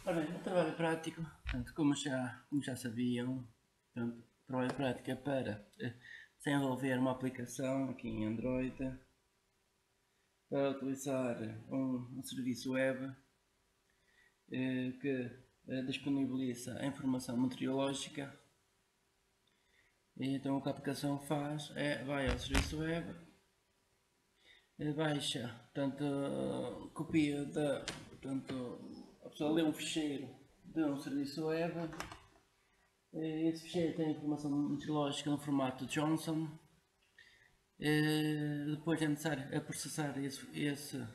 Ora bem, o trabalho prático, portanto, como já sabiam, portanto, o trabalho prático é para desenvolver uma aplicação aqui em Android para utilizar um serviço web que disponibiliza a informação meteorológica. E então o que a aplicação faz é vai ao serviço web, baixa, portanto, copia da, portanto, a pessoa lê um ficheiro de um serviço web. Esse ficheiro tem informação meteorológica no formato JSON. Depois é necessário processar esse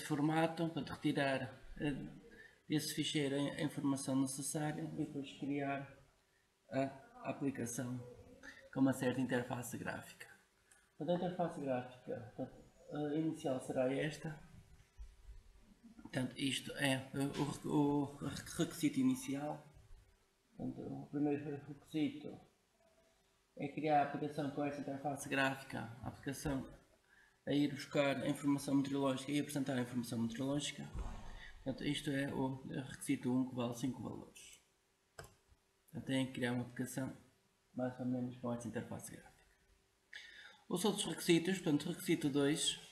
formato, portanto, retirar desse ficheiro a informação necessária e depois criar a aplicação com uma certa interface gráfica. Portanto, a interface gráfica inicial será esta. Portanto, isto é o requisito inicial. Portanto, o primeiro requisito é criar a aplicação com esta interface gráfica, a aplicação a ir buscar a informação meteorológica e apresentar a informação meteorológica. Portanto, isto é o requisito 1 que vale 5 valores. Portanto, tem que criar uma aplicação mais ou menos com esta interface gráfica. Os outros requisitos, portanto, requisito 2.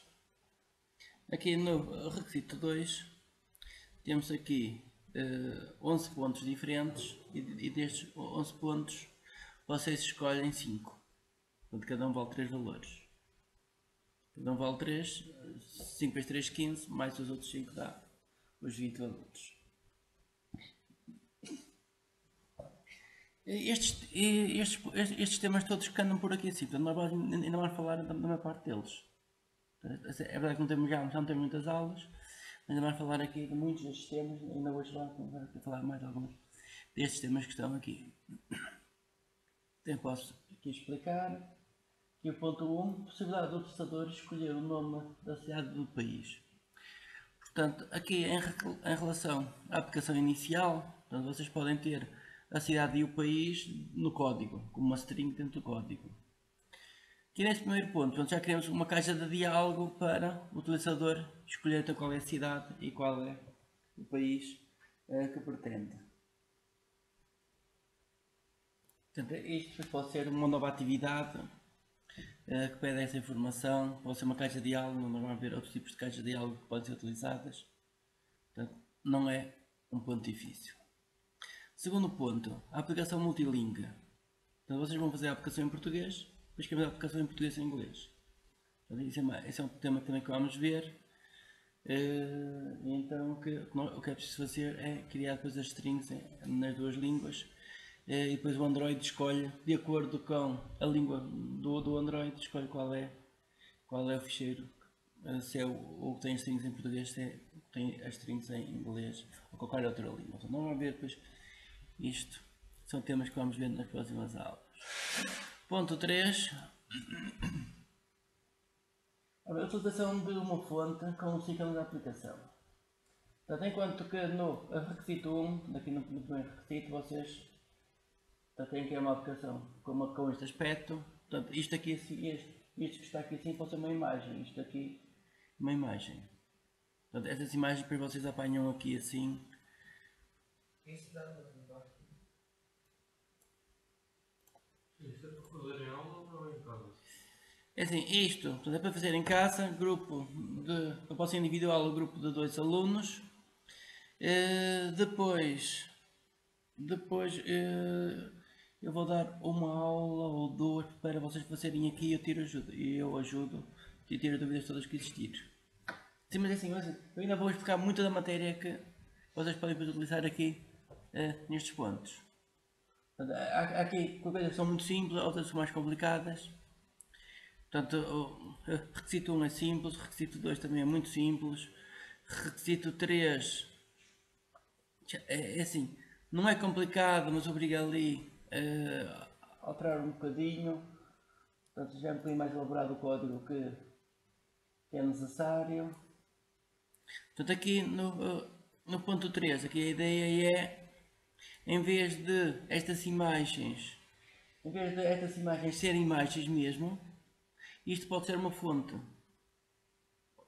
Aqui no requisito 2 temos aqui 11 pontos diferentes e destes 11 pontos vocês escolhem 5. Portanto, cada um vale 3 valores. Cada um vale 3, 5 vezes 3, 15, mais os outros 5 dá os 20 valores. Estes temas todos que andam por aqui assim, portanto, nós ainda vamos falar da maior parte deles. É verdade que não temos muitas aulas, mas ainda vamos falar aqui de muitos destes temas, ainda hoje vamos falar mais de alguns destes temas que estão aqui. Então posso aqui explicar. E o ponto 1, possibilidade do utilizador escolher o nome da cidade do país. Portanto, aqui em relação à aplicação inicial, portanto, vocês podem ter a cidade e o país no código, como uma string dentro do código. Aqui neste primeiro ponto, portanto, já criamos uma caixa de diálogo para o utilizador escolher então qual é a cidade e qual é o país que pretende. Portanto, isto pode ser uma nova atividade que pede essa informação, pode ser uma caixa de diálogo, não vão haver outros tipos de caixas de diálogo que podem ser utilizadas. Portanto, não é um ponto difícil. Segundo ponto, a aplicação multilingue. Então vocês vão fazer a aplicação em português, depois queremos a aplicação em português e em inglês. Então, esse é um tema também que vamos ver. Então o que é preciso fazer é criar depois as strings nas duas línguas. E depois o Android escolhe, de acordo com a língua do Android, escolhe qual é o ficheiro, se é o que tem as strings em português, se é o que tem as strings em inglês ou qualquer outra língua. Então, não vamos ver depois isto, são temas que vamos ver nas próximas aulas. Ponto 3. A utilização de uma fonte com o ciclo da aplicação. Portanto, enquanto que no requisito 1, aqui no primeiro requisito, vocês têm que ter uma aplicação com este aspecto. Portanto, isto aqui, isto que está aqui assim, pode ser uma imagem. Isto aqui, uma imagem. Portanto, essas imagens depois vocês apanham aqui assim. Isso dá para isto é para fazer em aula ou em casa? É assim, isto portanto, é para fazer em casa, eu posso ser individual ou grupo de 2 alunos. Depois eu vou dar uma aula ou duas para vocês fazerem aqui e eu ajudo e tiro dúvidas todas que existir. Sim, mas assim, eu ainda vou explicar muito da matéria que vocês podem utilizar aqui nestes pontos. Há aqui coisas que são muito simples, outras são mais complicadas. Portanto, o requisito 1 é simples, o requisito 2 também é muito simples, requisito 3 é assim, não é complicado, mas obriga ali a alterar um bocadinho. Portanto, já é um bocadinho mais elaborado o código que é necessário. Portanto, aqui no ponto 3, aqui a ideia é, em vez de estas imagens serem imagens mesmo, isto pode ser uma fonte,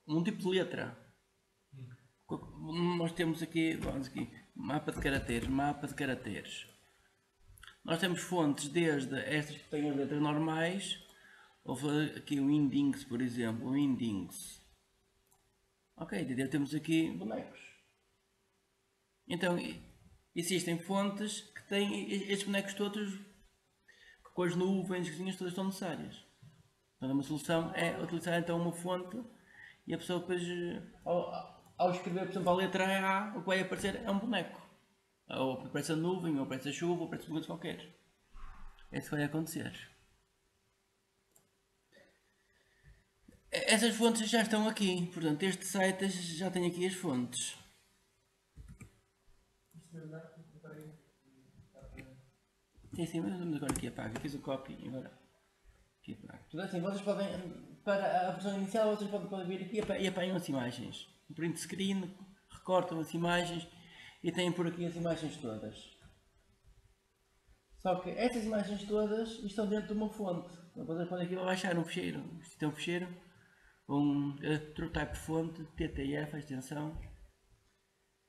um tipo de letra. Nós temos aqui, vamos aqui, mapa de caracteres. Nós temos fontes desde estas que têm as letras normais, houve aqui o index, por exemplo, o index. Ok, temos aqui bonecos. Então, existem fontes que têm estes bonecos todos, com as nuvens, todas estão necessárias. Então, uma solução é utilizar então uma fonte e a pessoa depois, ao escrever, por exemplo, a letra A, o que vai aparecer é um boneco. Ou aparece a nuvem, ou aparece a chuva, ou aparece um coisa qualquer. É isso que vai acontecer. Essas fontes já estão aqui, portanto este site já tem aqui as fontes. Sim, mas vamos agora aqui apagar. Fiz o copy e agora aqui apago. Portanto assim, vocês podem, para a versão inicial, vocês podem vir aqui e apagam as imagens. Um print screen, recortam as imagens e têm por aqui as imagens todas. Só que estas imagens todas estão dentro de uma fonte. Então vocês podem aqui baixar um ficheiro. Isto é um ficheiro, um TrueType fonte, TTF, a extensão.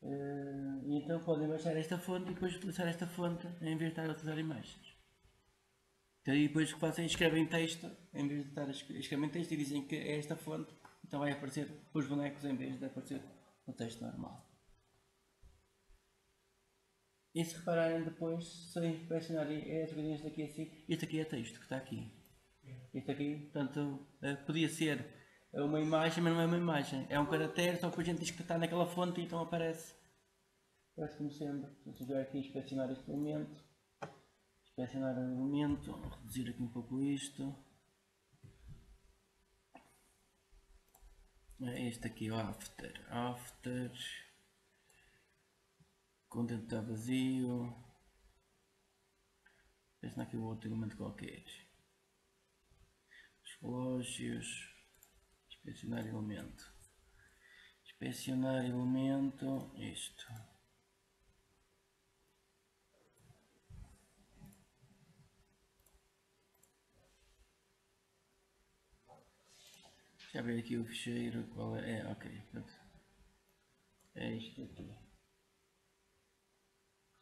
E então podem baixar esta fonte e depois utilizar esta fonte em vez de estar a utilizar imagens. Então aí depois que fazem, escrevem texto, em vez de estar a escrever texto e dizem que é esta fonte, então vai aparecer os bonecos em vez de aparecer o texto normal. E se repararem depois, se inspecionarem as coisinhas daqui assim, isto aqui é texto que está aqui. Isto aqui, portanto, podia ser uma imagem, mas não é uma imagem. É um caractere, só que a gente diz que está naquela fonte e então aparece. Aparece como sendo. Se eu aqui inspecionar este elemento, inspecionar o elemento, reduzir aqui um pouco isto. Este aqui, o after. Content está vazio. Pensa aqui o outro elemento qualquer. Os relógios. Inspecionar elemento. Inspecionar elemento. Isto. Já ver aqui o ficheiro. Qual é? Ok. É isto aqui.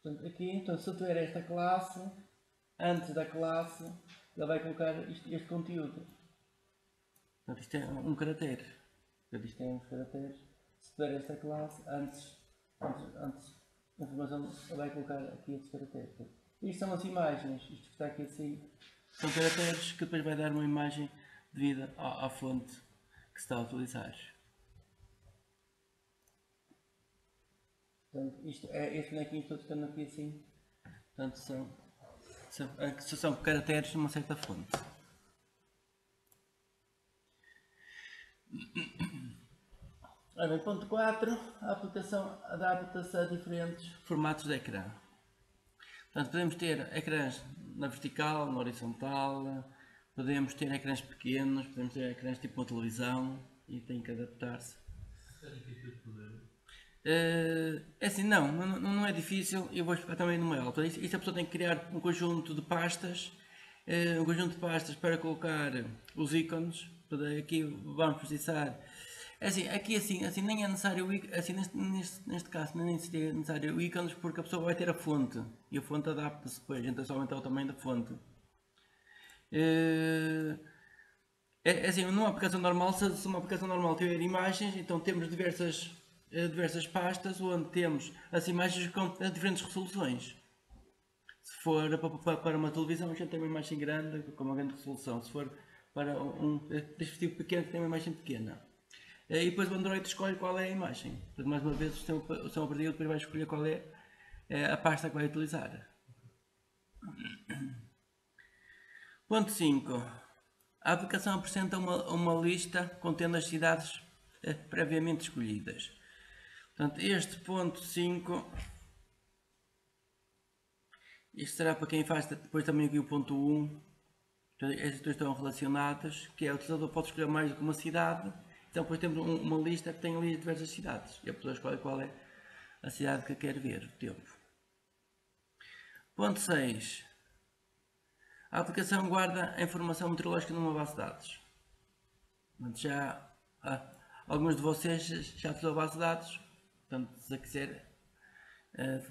Portanto, aqui, então, se eu tiver esta classe, antes da classe, ele vai colocar este conteúdo. Portanto, isto é um caractere. Portanto, isto é um caractere. Se tiver esta classe, antes da informação, ele vai colocar aqui estes caracteres. Isto são as imagens. Isto que está aqui assim, são caracteres que depois vai dar uma imagem devido à fonte que se está a utilizar. Portanto, isto é este bonequinho todo ficando aqui assim. Portanto, são caracteres de uma certa fonte. Ora bem, ponto 4, a aplicação adapta-se a diferentes formatos de ecrã. Portanto, podemos ter ecrãs na vertical, na horizontal, podemos ter ecrãs pequenos, podemos ter ecrãs tipo uma televisão e tem que adaptar-se. É assim, não é difícil, eu vou explicar também no mail. Isto a pessoa tem que criar um conjunto de pastas, para colocar os ícones. Aqui vamos precisar. Assim, aqui assim nem é necessário, assim, neste caso nem seria necessário ícones, porque a pessoa vai ter a fonte e a fonte adapta-se depois, então só aumentar o tamanho da fonte. Assim, numa aplicação normal, se uma aplicação normal tiver imagens, então temos diversas pastas onde temos as imagens com diferentes resoluções. Se for para uma televisão, a gente tem uma imagem grande com uma grande resolução. Se for para um dispositivo pequeno, tem uma imagem pequena. E depois o Android escolhe qual é a imagem. Portanto, mais uma vez, o sistema operativo depois vai escolher qual é a pasta que vai utilizar. Ponto 5. A aplicação apresenta uma lista contendo as cidades previamente escolhidas. Portanto, este ponto 5, isto será para quem faz depois também aqui o ponto 1. Estes dois estão relacionados, que é o utilizador pode escolher mais do que uma cidade. Então depois temos uma lista que tem ali diversas cidades. E a pessoa escolhe qual é a cidade que quer ver, o tempo. Ponto 6. A aplicação guarda a informação meteorológica numa base de dados. Portanto, alguns de vocês já fizeram a base de dados. Portanto, se quiser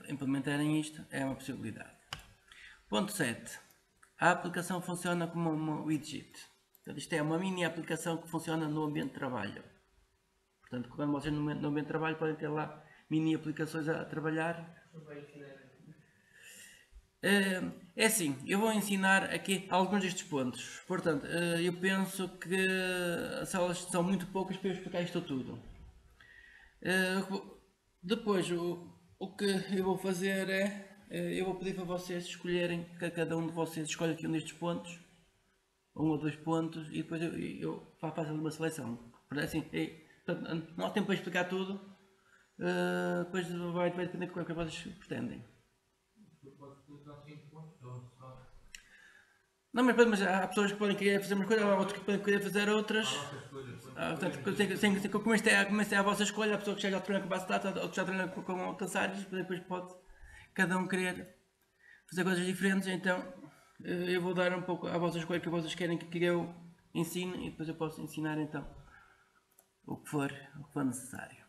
implementarem isto, é uma possibilidade. Ponto 7. A aplicação funciona como uma widget. Portanto, isto é uma mini aplicação que funciona no ambiente de trabalho. Portanto, quando vocês no ambiente de trabalho podem ter lá mini aplicações a trabalhar. É assim, eu vou ensinar aqui alguns destes pontos. Portanto, eu penso que as aulas são muito poucas para eu explicar isto tudo. Depois, o que eu vou fazer é, eu vou pedir para vocês escolherem, que cada um de vocês escolhe aqui um destes pontos, um ou dois pontos, e depois eu faço ali uma seleção. Assim, portanto, não há tempo para explicar tudo, depois vai depender do que vocês pretendem. Não, mas há pessoas que podem querer fazer uma coisa, há outros que podem querer fazer outras. Portanto, como isto é a vossa escolha, a pessoa que já treina com base de dados, outro já treina com outras áreas, depois pode cada um querer fazer coisas diferentes, então eu vou dar um pouco à vossa escolha que vocês querem que eu ensine e depois eu posso ensinar então o que for necessário.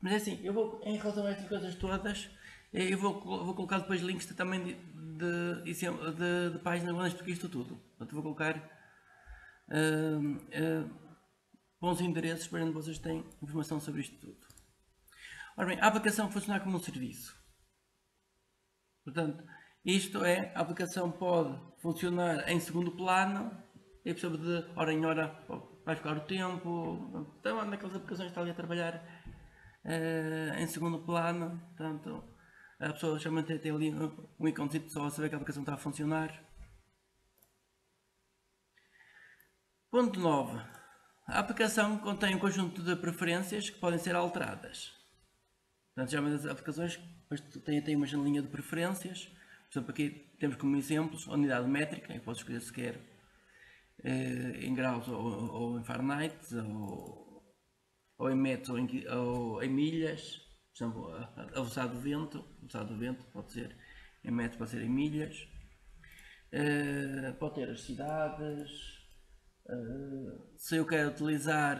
Mas é assim, eu vou, em relação a estas coisas todas, eu vou colocar depois links também de páginas onde explico isto tudo. Portanto, vou colocar bons endereços para onde vocês têm informação sobre isto tudo. Ora bem, a aplicação funciona como um serviço. Portanto, isto é, a aplicação pode funcionar em segundo plano, e a pessoa de hora em hora vai ficar o tempo, então naquelas aplicações que está ali a trabalhar em segundo plano, portanto, a pessoa somente tem ali um íconezinho só a saber que a aplicação está a funcionar. Ponto 9. A aplicação contém um conjunto de preferências que podem ser alteradas. Portanto, geralmente as aplicações têm uma janelinha de preferências. Por exemplo, aqui temos como exemplos a unidade métrica, eu posso escolher se quer em graus ou em Fahrenheit, ou em metros ou em milhas. Por exemplo, a velocidade do vento pode ser em metros, pode ser em milhas. Pode ter as cidades. Se eu quero utilizar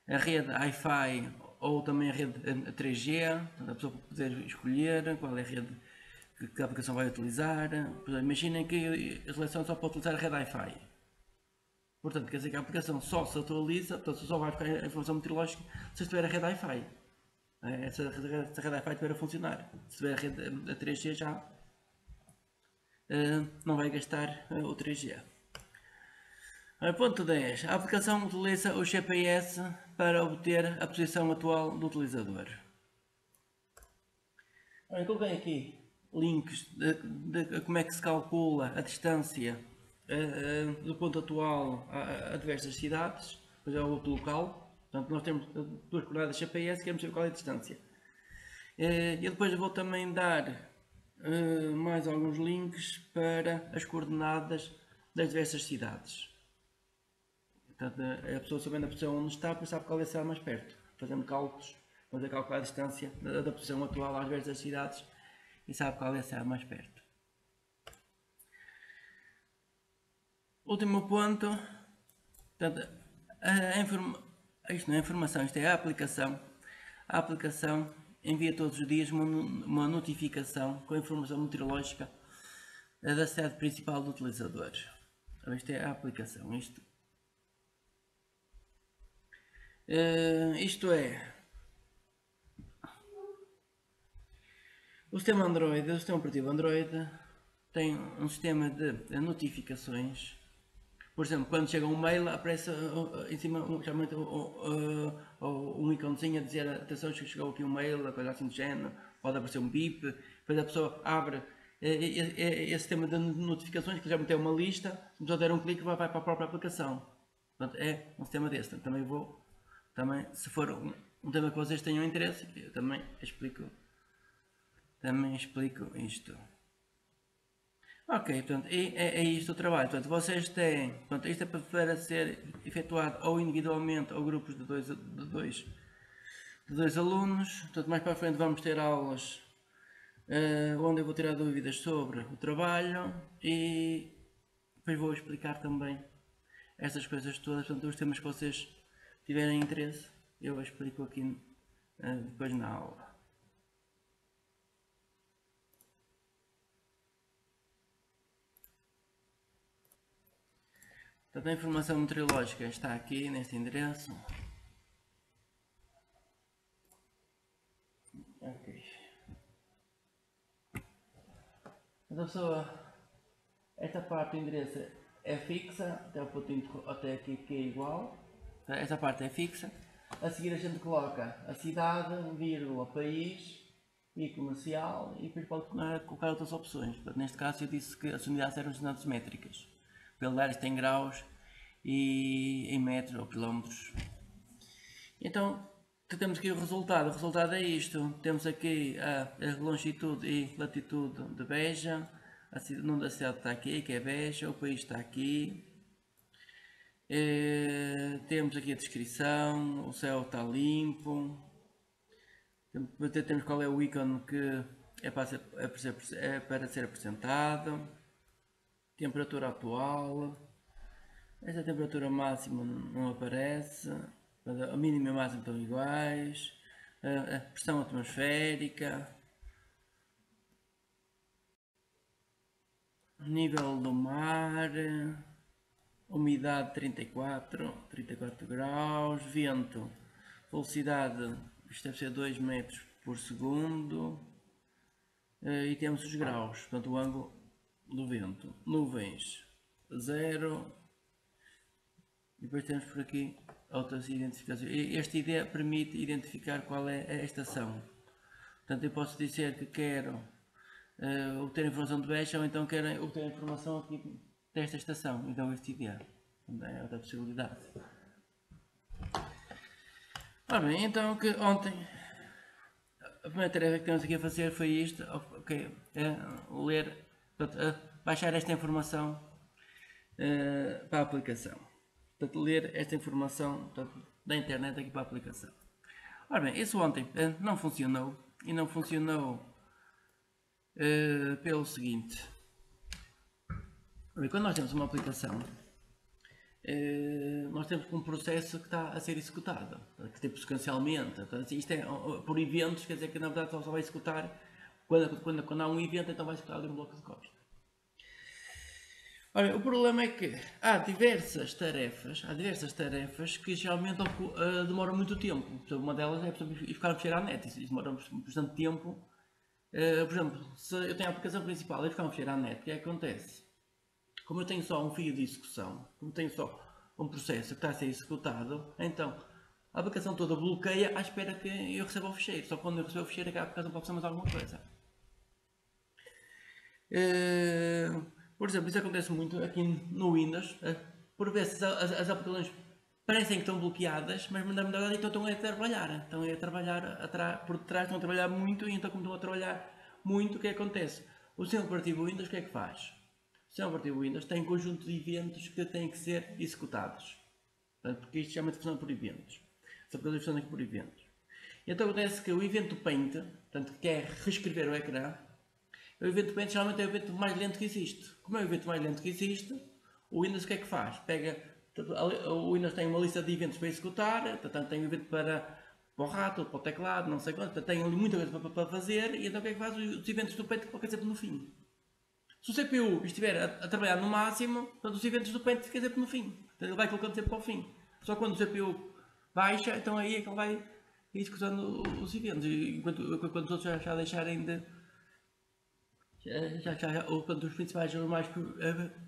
a rede Wi-Fi ou também a rede 3G, a pessoa pode poder escolher qual é a rede que a aplicação vai utilizar. Imaginem que a seleção só pode utilizar a rede Wi-Fi. Portanto, quer dizer que a aplicação só se atualiza, portanto, só vai ficar a informação meteorológica se estiver a rede Wi-Fi. Se a rede Wi-Fi estiver a funcionar. Se tiver a rede 3G já não vai gastar o 3G. Ponto 10. A aplicação utiliza o GPS para obter a posição atual do utilizador. Eu coloquei aqui links de como é que se calcula a distância do ponto atual a diversas cidades, depois é o outro local. Portanto, nós temos duas coordenadas GPS e queremos saber qual é a distância. E depois eu vou também dar mais alguns links para as coordenadas das diversas cidades. Portanto, a pessoa sabendo a posição onde está, depois sabe qual é a cidade mais perto. Fazendo cálculos, fazer calcular a distância da posição atual às diversas cidades e sabe qual é a cidade mais perto. Último ponto, portanto, isto não é informação, isto é a aplicação. A aplicação envia todos os dias uma notificação com a informação meteorológica da sede principal do utilizador. Então, isto é a aplicação. Isto é, o sistema Android, o sistema operativo Android tem um sistema de notificações. Por exemplo, quando chega um mail, aparece em cima um iconezinho a dizer atenção, chegou aqui um mail, a coisa assim do género, pode aparecer um bip, depois a pessoa abre esse sistema de notificações, que já meteu uma lista, se a pessoa der um clique vai para a própria aplicação. Portanto, é um sistema desse. Também, se for um tema que vocês tenham interesse, eu também explico isto. Ok, portanto, é isto o trabalho. Portanto, vocês têm, portanto, isto é para ser efetuado ou individualmente ou grupos de dois alunos. Portanto, mais para a frente vamos ter aulas onde eu vou tirar dúvidas sobre o trabalho e depois vou explicar também estas coisas todas. Portanto, os temas que vocês tiverem interesse, eu explico aqui depois na aula. Portanto, a informação meteorológica está aqui neste endereço. Ok. Então, esta parte do endereço é fixa, até o ponto até aqui que é igual. Esta parte é fixa. A seguir a gente coloca a cidade, vírgula, país e comercial, e depois pode colocar outras opções. Portanto, neste caso eu disse que as unidades eram as unidades métricas. Para ele dar isto em graus e em metros ou quilómetros. Então temos aqui o resultado. O resultado é isto. Temos aqui a longitude e latitude de Beja. O nome da cidade está aqui, que é Beja. O país está aqui. Temos aqui a descrição. O céu está limpo. Temos qual é o ícone que é para ser apresentado. Temperatura atual. Esta temperatura máxima não aparece. A mínima e a máxima estão iguais. A pressão atmosférica. Nível do mar. Umidade 34 graus. Vento. Velocidade, isto deve ser 2 metros por segundo. E temos os graus, portanto o ângulo do vento. Nuvens 0. E depois temos por aqui outras identificações. Esta ideia permite identificar qual é a estação. Portanto, eu posso dizer que quero obter informação de Beja, ou então quero obter informação aqui desta estação. Então, esta ideia é outra possibilidade. Ora bem, então que ontem a primeira tarefa que temos aqui a fazer foi isto. Ok, ler, portanto, baixar esta informação para a aplicação. Portanto, ler esta informação da internet aqui para a aplicação. Ora bem, isso ontem não funcionou. E não funcionou pelo seguinte. Quando nós temos uma aplicação, nós temos um processo que está a ser executado, que tipo sequencialmente. Portanto, isto é por eventos, quer dizer que na verdade só vai executar quando há um evento, então vai executar ali um bloco de código. Ora, o problema é que há diversas tarefas que geralmente demoram muito tempo. Uma delas é, por exemplo, ficar a mexer à net. Isso demora bastante tempo. Por exemplo, se eu tenho a aplicação principal e ficar a mexer à net, o que é que acontece? Como eu tenho só um fio de execução, como tenho só um processo que está a ser executado, então a aplicação toda bloqueia à espera que eu receba o ficheiro. Só quando eu recebo o ficheiro é que a aplicação pode fazer mais alguma coisa. Por exemplo, isso acontece muito aqui no Windows. Por vezes as aplicações parecem que estão bloqueadas, mas na verdade então estão a trabalhar. Estão a trabalhar por detrás, estão a trabalhar muito, e então como estão a trabalhar muito, o que acontece? O sistema operativo Windows o que é que faz? O sistema operativo Windows tem um conjunto de eventos que têm que ser executados. Portanto, porque isto geralmente funciona por eventos. As aplicações funcionam aqui por eventos. Então acontece que o evento Paint, portanto, que quer reescrever o ecrã, o evento Paint geralmente é o evento mais lento que existe. Como é o evento mais lento que existe, o Windows o que é que faz? O Windows tem uma lista de eventos para executar, portanto tem um evento para o rato, para o teclado, não sei quanto, tem ali muita coisa para fazer, e então o que é que faz? Os eventos do Paint colocam sempre no fim. Se o CPU estiver a trabalhar no máximo, portanto, os eventos do Paint ficam sempre no fim. Portanto, ele vai colocando sempre para o fim. Só quando o CPU baixa, então aí é que ele vai executando os eventos. Enquanto os outros já deixarem de... ou quando os principais ou mais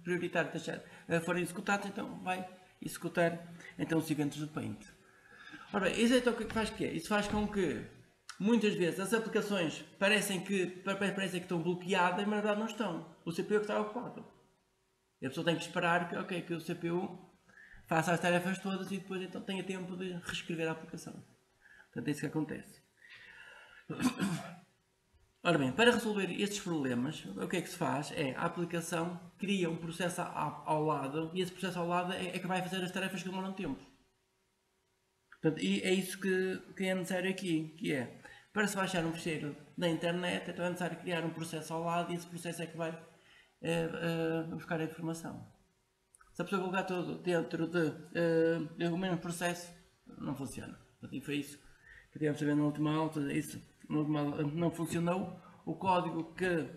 prioritários forem executados, então vai executar então, os eventos do Paint. Ora bem, isso então o que faz que é? Isso faz com que muitas vezes as aplicações parecem que estão bloqueadas, mas na verdade não estão. O CPU é que está ocupado. E a pessoa tem que esperar que o CPU faça as tarefas todas e depois então tenha tempo de reescrever a aplicação. Portanto, é isso que acontece. Ora bem, para resolver estes problemas, o que é que se faz? A aplicação cria um processo ao lado, e esse processo ao lado é que vai fazer as tarefas que demoram tempo. Portanto, e é isso que é necessário aqui, que é, para se baixar um ficheiro da internet, então é necessário criar um processo ao lado, e esse processo é que vai buscar a informação. Se a pessoa colocar tudo dentro do mesmo processo, não funciona. Portanto, e foi isso que tivemos a ver na última aula, isso na última aula não funcionou. O código que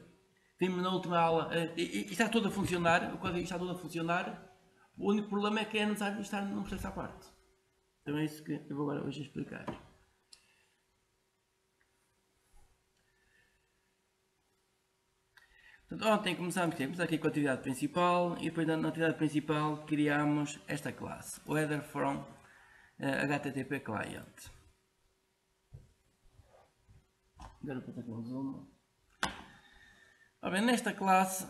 vimos na última aula está tudo a funcionar, o código está tudo a funcionar. O único problema é que é necessário estar num processo à parte. Então é isso que eu vou agora hoje explicar. Portanto, ontem começámos aqui com a atividade principal e depois na atividade principal criámos esta classe, o header from HTTP client. Agora vou fazer aqui um zoom. Ora bem, nesta classe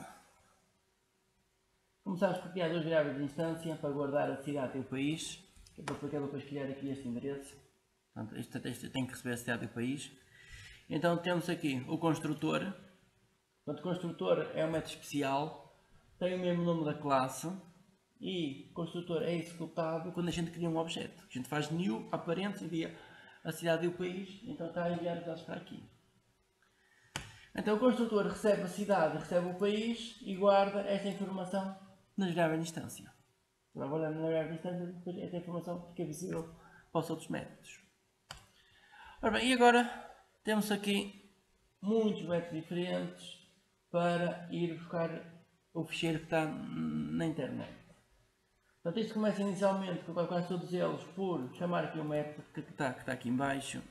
começámos por criar duas variáveis de instância para guardar a cidade e o país. Porque eu vou depois criar aqui este endereço. Portanto, este tem que receber a cidade e o país. Então temos aqui o construtor. Portanto, o construtor é um método especial, tem o mesmo nome da classe e o construtor é executado quando a gente cria um objeto. A gente faz new, aparente, envia a cidade e o país, então está a enviar os dados para aqui. Então o construtor recebe a cidade, recebe o país e guarda esta informação nas variáveis de instância. Agora na variável de instância, depois esta informação fica visível para os outros métodos. Ora bem, e agora temos aqui muitos métodos diferentes para ir buscar o ficheiro que está na internet. Portanto, isto começa inicialmente com quase todos eles por chamar aqui o método que está aqui em baixo.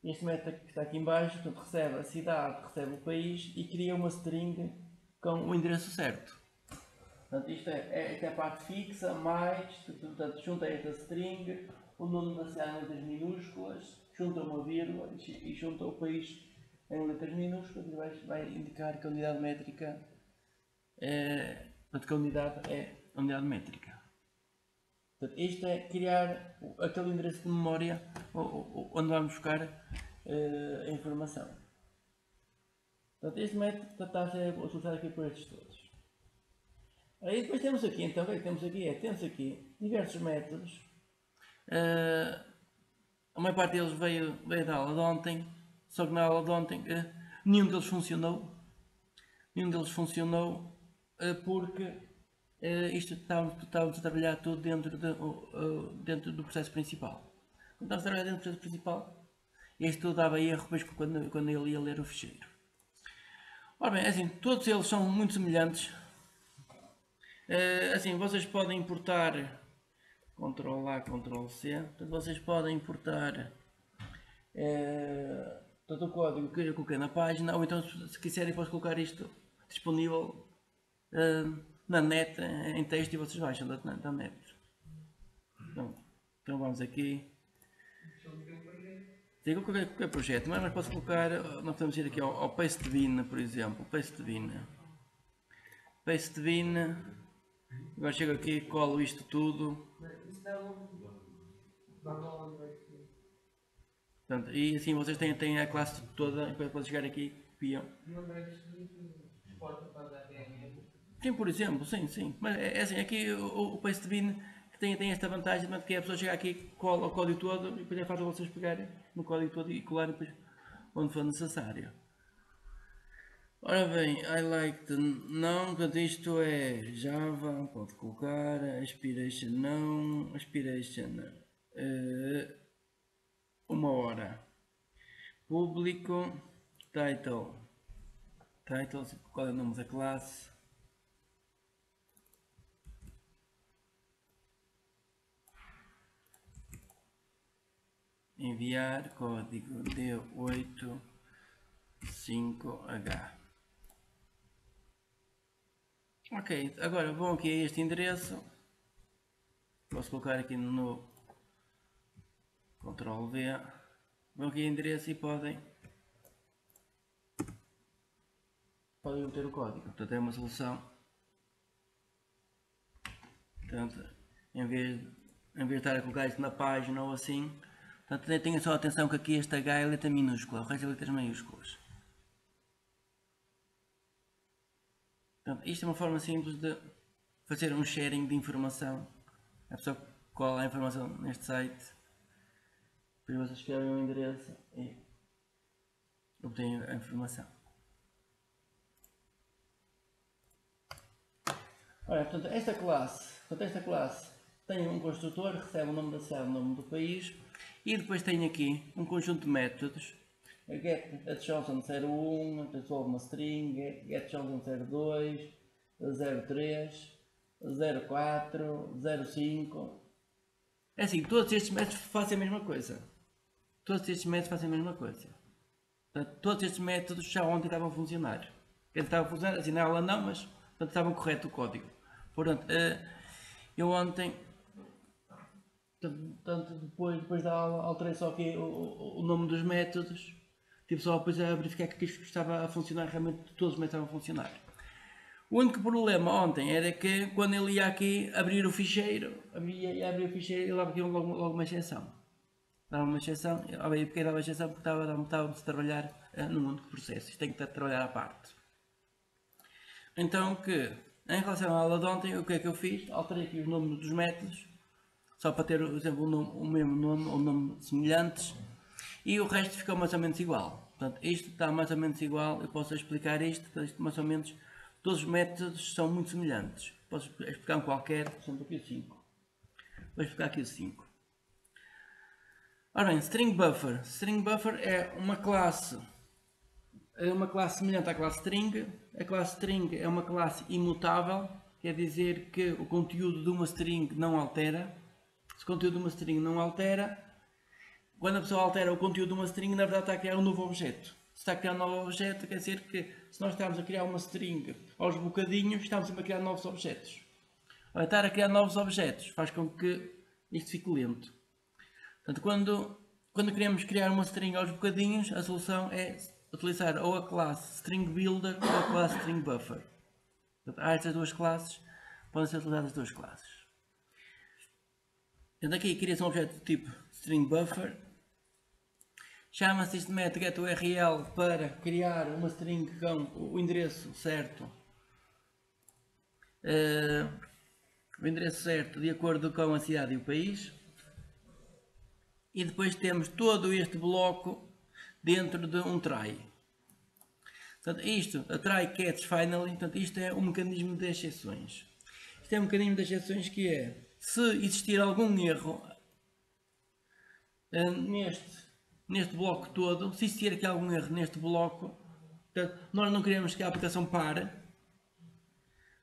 Este método que está aqui em baixo, portanto, recebe a cidade, recebe o país e cria uma string com o endereço certo. Portanto, isto é a parte fixa, mais, portanto, junta esta string, o nome da cidade em letras minúsculas, junta uma vírgula e junta o país em letras minúsculas e vai indicar que a unidade métrica portanto, que a unidade é a unidade métrica. Portanto, isto é criar aquele endereço de memória onde vamos buscar a informação. Portanto, este método está a ser utilizado aqui por estes todos. Aí depois temos aqui, então, o que é que temos aqui? Temos aqui diversos métodos. A maior parte deles veio da aula de ontem. Só que na aula de ontem nenhum deles funcionou. Nenhum deles funcionou porque isto estávamos a trabalhar tudo dentro do processo principal. Quando estávamos a trabalhar dentro do processo principal, isto tudo dava erro depois quando ele ia ler o ficheiro. Ora bem, assim, todos eles são muito semelhantes. Assim, vocês podem importar Ctrl+A, Ctrl+C. Portanto, vocês podem importar todo o código que eu coloquei na página, ou então se quiserem posso colocar isto disponível na net em texto e vocês baixam da net. Então vamos aqui. Digo qualquer projeto, mas posso colocar, nós podemos ir aqui ao Pastebin, por exemplo. Pastebin. Agora chego aqui, colo isto tudo. Portanto, e assim vocês têm a classe toda, e depois podem chegar aqui e copiam. Sim, por exemplo, sim. Mas é assim, aqui o Pastebin tem esta vantagem, que é a pessoa chegar aqui, cola o código todo e depois é fácil vocês pegarem no código todo e colarem depois onde for necessário. Ora bem, I like the não, portanto isto é Java, pode colocar, aspiration não, aspiration 1 hora, público, title, qual é o nome da classe, enviar código D85H. Ok, agora vão aqui a este endereço, posso colocar aqui no Ctrl V, vão aqui a endereço e podem obter o código. Portanto é uma solução. Portanto, em vez de estar a colocar isto na página ou assim, portanto, tenham só atenção que aqui este H é letra minúscula, o resto é letras maiúsculas. Portanto, isto é uma forma simples de fazer um sharing de informação. A pessoa cola a informação neste site, depois vocês escrevem o endereço e obtêm a informação. Ora, portanto, esta classe tem um construtor, recebe o nome da cidade, o nome do país E depois tenho aqui um conjunto de métodos. GetChosen 01, resolve uma string, GetChosen 02, 03, 04, 05. É assim, todos estes métodos fazem a mesma coisa. Todos estes métodos fazem a mesma coisa. Portanto, todos estes métodos já ontem estavam a funcionar. Eles estavam a funcionar, assim na aula não, mas portanto, estavam correto o código. Portanto, eu ontem, portanto, depois da aula, alterei só aqui o nome dos métodos. Tive só depois a verificar que isto estava a funcionar, realmente todos os métodos estavam a funcionar. O único problema ontem era que quando ele ia aqui abrir o ficheiro, ia abrir o ficheiro e lá aqui logo uma exceção. Dava uma exceção, porque dava uma exceção porque estava a trabalhar no mundo de processos, tem que estar a trabalhar à parte. Então em relação à aula de ontem, o que é que eu fiz? Alterei aqui os nomes dos métodos, só para ter, por exemplo, o mesmo nome ou nomes semelhantes, e o resto ficou mais ou menos igual. Portanto, isto está mais ou menos igual, eu posso explicar isto mais ou menos, todos os métodos são muito semelhantes. Posso explicar um qualquer, por exemplo, aqui o 5. Vou explicar aqui o 5. Ora bem, String Buffer. String Buffer é uma classe semelhante à classe String. A classe String é uma classe imutável, quer dizer que o conteúdo de uma string não altera. Se o conteúdo de uma string não altera, quando a pessoa altera o conteúdo de uma string, na verdade está a criar um novo objeto. Se está a criar um novo objeto, quer dizer que se nós estamos a criar uma string aos bocadinhos, estamos sempre a criar novos objetos. Ora, estar a criar novos objetos faz com que isto fique lento. Portanto, quando queremos criar uma string aos bocadinhos, a solução é utilizar ou a classe String Builder ou a classe String Buffer. Portanto, há estas duas classes, podem ser utilizadas as duas classes. Portanto, aqui cria-se um objeto do tipo String Buffer. Chama-se este método getURL para criar uma string com o endereço certo. O endereço certo de acordo com a cidade e o país. E depois temos todo este bloco dentro de um try. Portanto, isto, a try catch finally, portanto, isto é um mecanismo de exceções. Isto é um mecanismo de exceções que é, se existir algum erro neste bloco todo, se existir aqui algum erro neste bloco, portanto, nós não queremos que a aplicação pare,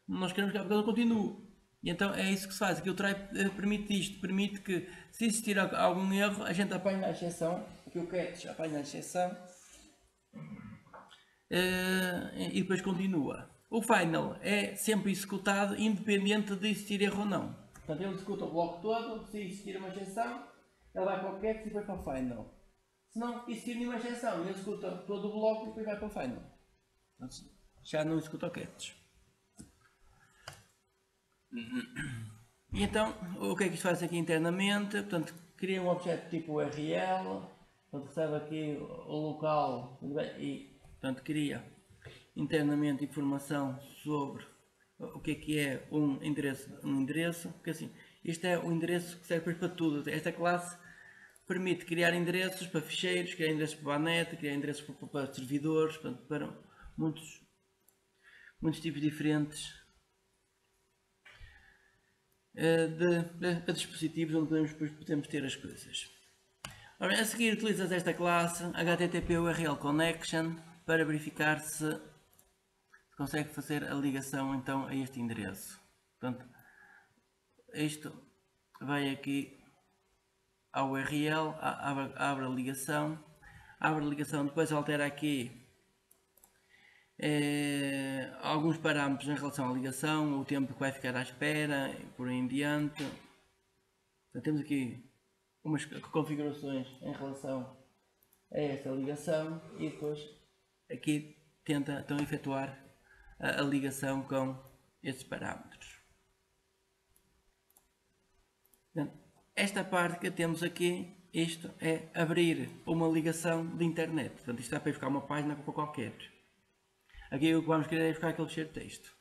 nós queremos que a aplicação continue. E então é isso que se faz, aqui o try permite isto, permite que se existir algum erro, a gente apanha a exceção, aqui o catch apanha a exceção e depois continua. O final é sempre executado independente de existir erro ou não. Portanto, ele executa o bloco todo, se existir uma exceção, ele vai para o catch e depois para o final. Se não existir nenhuma exceção, ele executa todo o bloco e depois vai para o final. Portanto, já não executa o catch. E então, o que é que isto faz aqui internamente? Portanto, cria um objeto tipo URL, portanto, recebe aqui o local e, portanto, cria internamente informação sobre o que é um endereço, porque assim, isto é o endereço que serve para tudo. Esta classe permite criar endereços para ficheiros, criar endereços para a net, criar endereços para servidores, portanto, para muitos tipos diferentes de dispositivos onde podemos ter as coisas. Ora, a seguir utilizas esta classe HTTP URL Connection para verificar se consegue fazer a ligação então a este endereço. Portanto, isto vai aqui ao URL, abre a ligação, depois altera aqui alguns parâmetros em relação à ligação, o tempo que vai ficar à espera, por aí em diante. Então, temos aqui umas configurações em relação a esta ligação e depois aqui tenta então efetuar a ligação com estes parâmetros. Portanto, esta parte que temos aqui, isto é abrir uma ligação de internet. Portanto, isto dá para buscar uma página para qualquer. Aqui o que vamos querer é buscar aquele ficheiro de texto.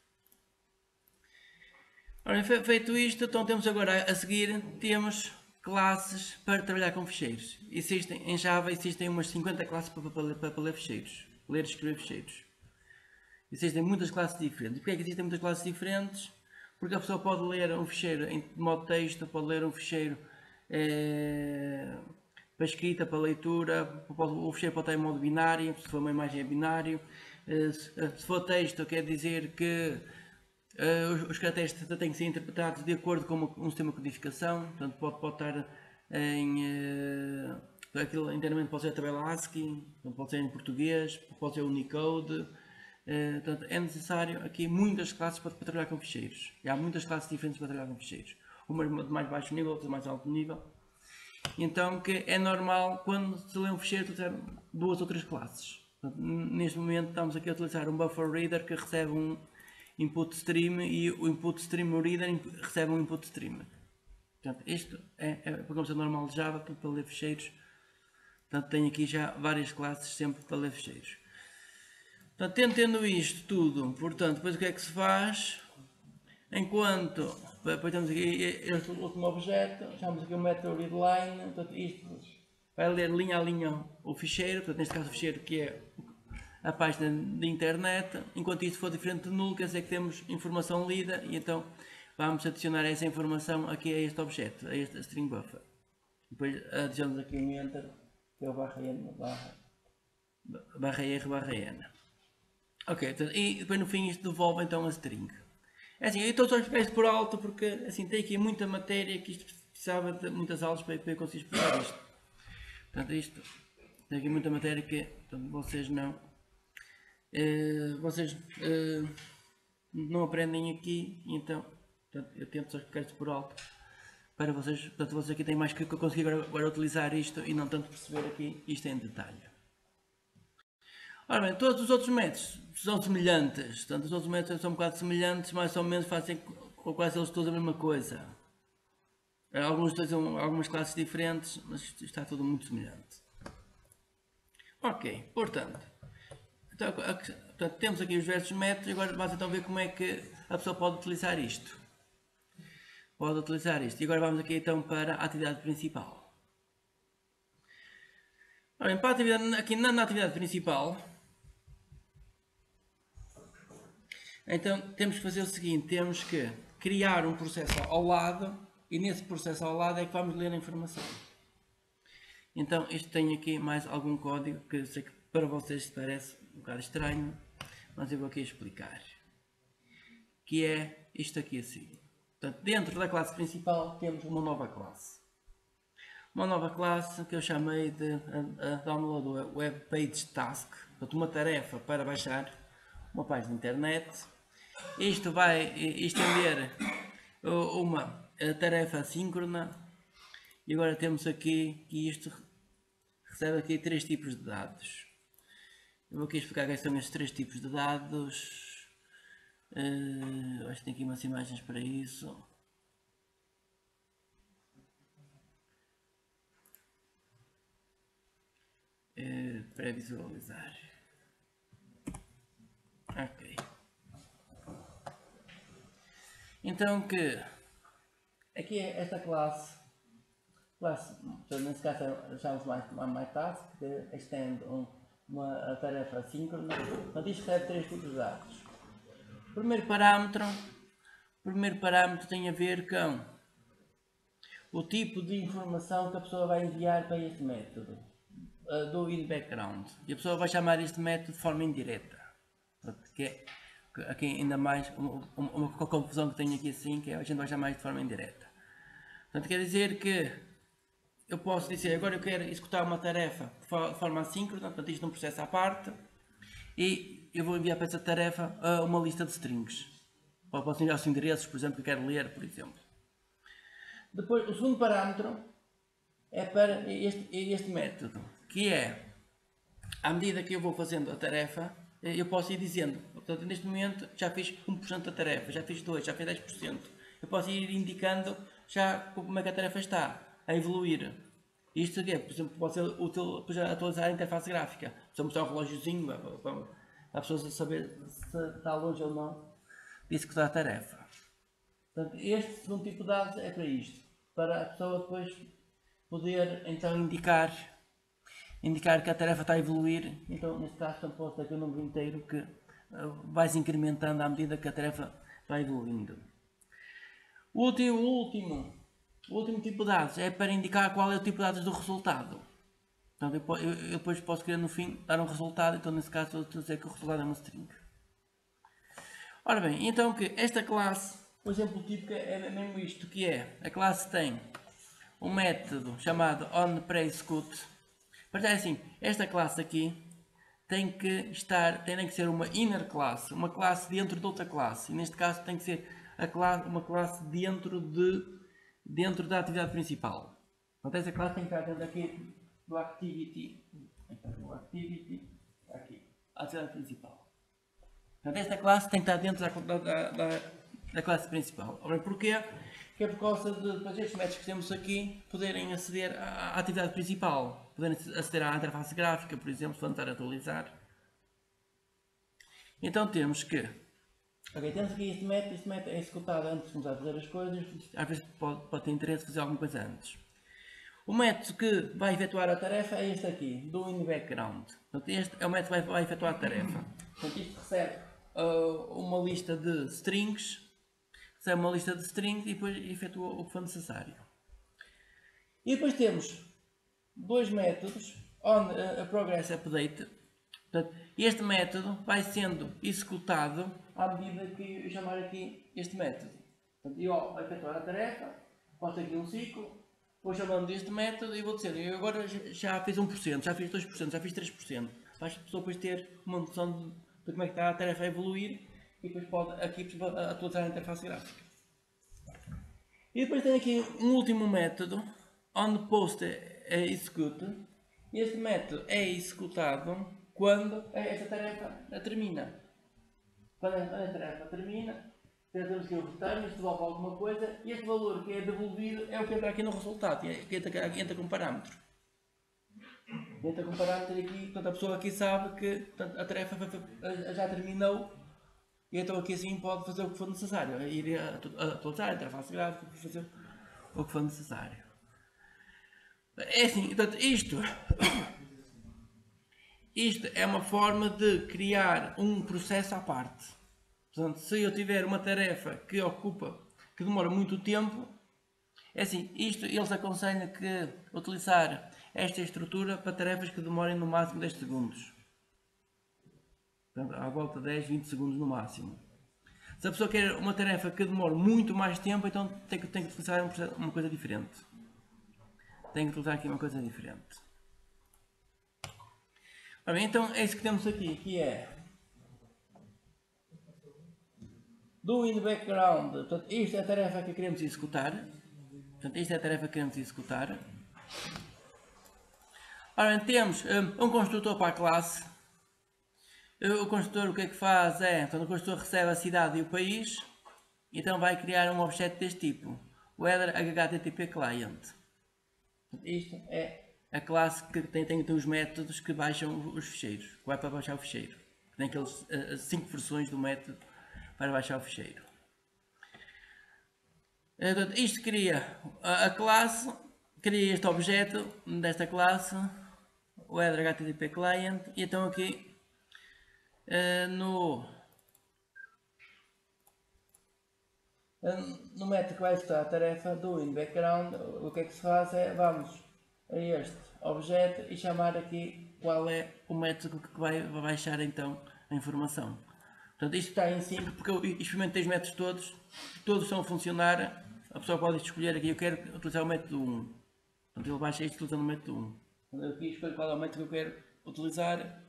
Ora, feito isto, então temos agora a seguir, temos classes para trabalhar com ficheiros. Em Java existem umas 50 classes para ler ficheiros, ler e escrever ficheiros. Existem muitas classes diferentes. E porquê é que existem muitas classes diferentes? Porque a pessoa pode ler um ficheiro em modo texto, pode ler um ficheiro para escrita, para leitura, o ficheiro pode estar em modo binário, se for uma imagem é binário, se for texto quer dizer que os caracteres têm que ser interpretados de acordo com um sistema de codificação, portanto pode estar em... aquilo internamente pode ser a tabela ASCII, pode ser em português, pode ser Unicode. Portanto, é necessário aqui muitas classes para trabalhar com ficheiros. E há muitas classes diferentes para trabalhar com ficheiros. Umas de mais baixo nível, outras de mais alto nível. Então que é normal quando se lê um ficheiro utilizar 2 ou 3 classes. Portanto, neste momento estamos aqui a utilizar um buffer reader que recebe um input stream e o input stream reader recebe um input stream. Portanto, isto é a programação normal de Java para ler ficheiros. Portanto, tenho aqui já várias classes sempre para ler ficheiros. Portanto, tendo isto tudo, portanto, depois o que é que se faz? Enquanto, depois temos aqui este último objeto, chamamos aqui o method readline, portanto, isto vai ler linha a linha o ficheiro, portanto, neste caso o ficheiro que é a página de internet, enquanto isto for diferente de nulo, quer dizer que temos informação lida, e então vamos adicionar essa informação aqui a este objeto, a este string buffer. Depois adicionamos aqui um enter, que é o /n, /r, /n. Ok, então, e depois no fim isto devolve então a string. É assim, eu estou só a explicar isto por alto porque assim, tem aqui muita matéria que isto precisava de muitas aulas para eu conseguir explicar isto. Portanto, isto tem aqui muita matéria que portanto, vocês não aprendem aqui, então portanto, eu tento só explicar isto por alto para vocês, portanto vocês aqui têm mais que conseguir agora utilizar isto e não tanto perceber aqui isto em detalhe. Ora bem, todos os outros métodos são semelhantes, portanto os outros métodos são um bocado semelhantes, mais ou menos fazem quase eles todos a mesma coisa. Alguns utilizam algumas classes diferentes, mas está tudo muito semelhante. Ok, portanto temos aqui os diversos métodos e agora vamos então ver como é que a pessoa pode utilizar isto. E agora vamos aqui então para a atividade principal. Ora bem, para a atividade, aqui na atividade principal, então temos que fazer o seguinte, temos que criar um processo ao lado e nesse processo ao lado é que vamos ler a informação. Então isto tem aqui mais algum código que eu sei que para vocês parece um bocado estranho, mas eu vou aqui explicar. Que é isto aqui assim. Portanto, dentro da classe principal temos uma nova classe. Uma nova classe que eu chamei de Download Web Page Task. Portanto, uma tarefa para baixar uma página de internet. Isto vai estender uma tarefa assíncrona. E agora temos aqui que isto recebe aqui 3 tipos de dados. Eu vou aqui explicar quais são estes 3 tipos de dados. Acho que tem aqui umas imagens para isso. Pré-visualizar. Ok. Então que aqui é esta classe, nesse caso chamamos mais task, que extende uma tarefa assíncrona. Portanto, isto recebe 3 tipos de dados. O primeiro parâmetro tem a ver com o tipo de informação que a pessoa vai enviar para este método do in background. E a pessoa vai chamar este método de forma indireta. Que é aqui ainda mais uma confusão que tenho aqui assim, que a gente vai chamar isto de forma indireta. Portanto, quer dizer que eu posso dizer, agora eu quero executar uma tarefa de forma assíncrona, portanto isto é um processo à parte, e eu vou enviar para essa tarefa uma lista de strings. Ou posso enviar os endereços, por exemplo, que eu quero ler, por exemplo. Depois, o segundo parâmetro é para este método, que é, à medida que eu vou fazendo a tarefa, eu posso ir dizendo, portanto, neste momento já fiz 1% da tarefa, já fiz 2%, já fiz 10%. Eu posso ir indicando já como é que a tarefa está a evoluir. Isto aqui, por exemplo, pode ser útil para atualizar a interface gráfica. Só mostrar um relógiozinho para a pessoa saber se está longe ou não de executar a tarefa. Portanto, este segundo tipo de dados é para isto. Para a pessoa depois poder então indicar que a tarefa está a evoluir. Então, neste caso, posso ter aqui um número inteiro que vai se incrementando à medida que a tarefa vai evoluindo. O último tipo de dados é para indicar qual é o tipo de dados do resultado. Portanto, eu depois posso querer no fim dar um resultado, então nesse caso estou a dizer que o resultado é uma string. Ora bem, então que esta classe, o exemplo típico é mesmo isto, que é, a classe tem um método chamado onPreExecute. Mas é assim, esta classe aqui tem que ser uma inner class, uma classe dentro de outra classe. E neste caso tem que ser uma classe dentro da atividade principal. Portanto, essa classe tem que estar dentro aqui do activity, aqui, a atividade principal. Portanto, esta classe tem que estar dentro da classe principal. Ora, porquê? Que é por causa de estes métodos que temos aqui poderem aceder à atividade principal, poderem aceder à interface gráfica, por exemplo, se tentar atualizar. Então temos que, temos aqui este método é executado antes de começar a fazer as coisas, às vezes pode ter interesse fazer alguma coisa antes. O método que vai efetuar a tarefa é este aqui, do in background. Portanto, este é o método que vai efetuar a tarefa. Portanto, isto recebe uma lista de strings, e depois efetua o que for necessário. E depois temos dois métodos, onProgress update. Portanto, este método vai sendo executado à medida que eu chamar aqui este método. Portanto, eu ao efetuar a tarefa, posto aqui um ciclo, vou chamando deste método e vou dizer, eu agora já fiz 1%, já fiz 2%, já fiz 3%. Para a pessoa depois ter uma noção de como é que está a tarefa a evoluir e depois pode aqui atualizar a interface gráfica. E depois tem aqui um último método, onPostExecute. Este método é executado quando esta tarefa termina. Quando a tarefa termina, temos que o return, isto devolve alguma coisa, e este valor que é devolvido é o que entra aqui no resultado, que entra com parâmetro. Entra com parâmetro aqui, portanto a pessoa aqui sabe que portanto, a tarefa já terminou, e então aqui assim pode fazer o que for necessário, ir atualizar a interface gráfica, fazer o que for necessário. É assim, portanto isto é uma forma de criar um processo à parte. Portanto, se eu tiver uma tarefa que demora muito tempo, é assim, eles aconselham que utilizar esta estrutura para tarefas que demorem no máximo 10 segundos. Portanto, à volta de 10, 20 segundos no máximo. Se a pessoa quer uma tarefa que demore muito mais tempo, então tem que utilizar uma coisa diferente. Tem que utilizar aqui uma coisa diferente. Ora bem, então é isso que temos aqui, que é do in background. Portanto, isto é a tarefa que queremos executar. Ora bem, temos um construtor para a classe. O construtor o que é que faz é, então o construtor recebe a cidade e o país, então vai criar um objeto deste tipo, o header HTTP client. Isto é a classe que tem os métodos que baixam os ficheiros, que vai para baixar o ficheiro. Tem aqueles 5 versões do método para baixar o ficheiro. Então, isto cria a classe, cria este objeto desta classe, o header HTTP client, e então aqui no método que vai executar a tarefa do in background, o que é que se faz é, vamos a este objeto e chamar aqui qual é o método que vai baixar então a informação. Portanto, isto está em 5 porque eu experimentei os métodos todos estão a funcionar. A pessoa pode escolher aqui, eu quero utilizar o método 1. Portanto, ele baixa isto utilizando o método 1. Portanto, eu aqui escolho qual é o método que eu quero utilizar.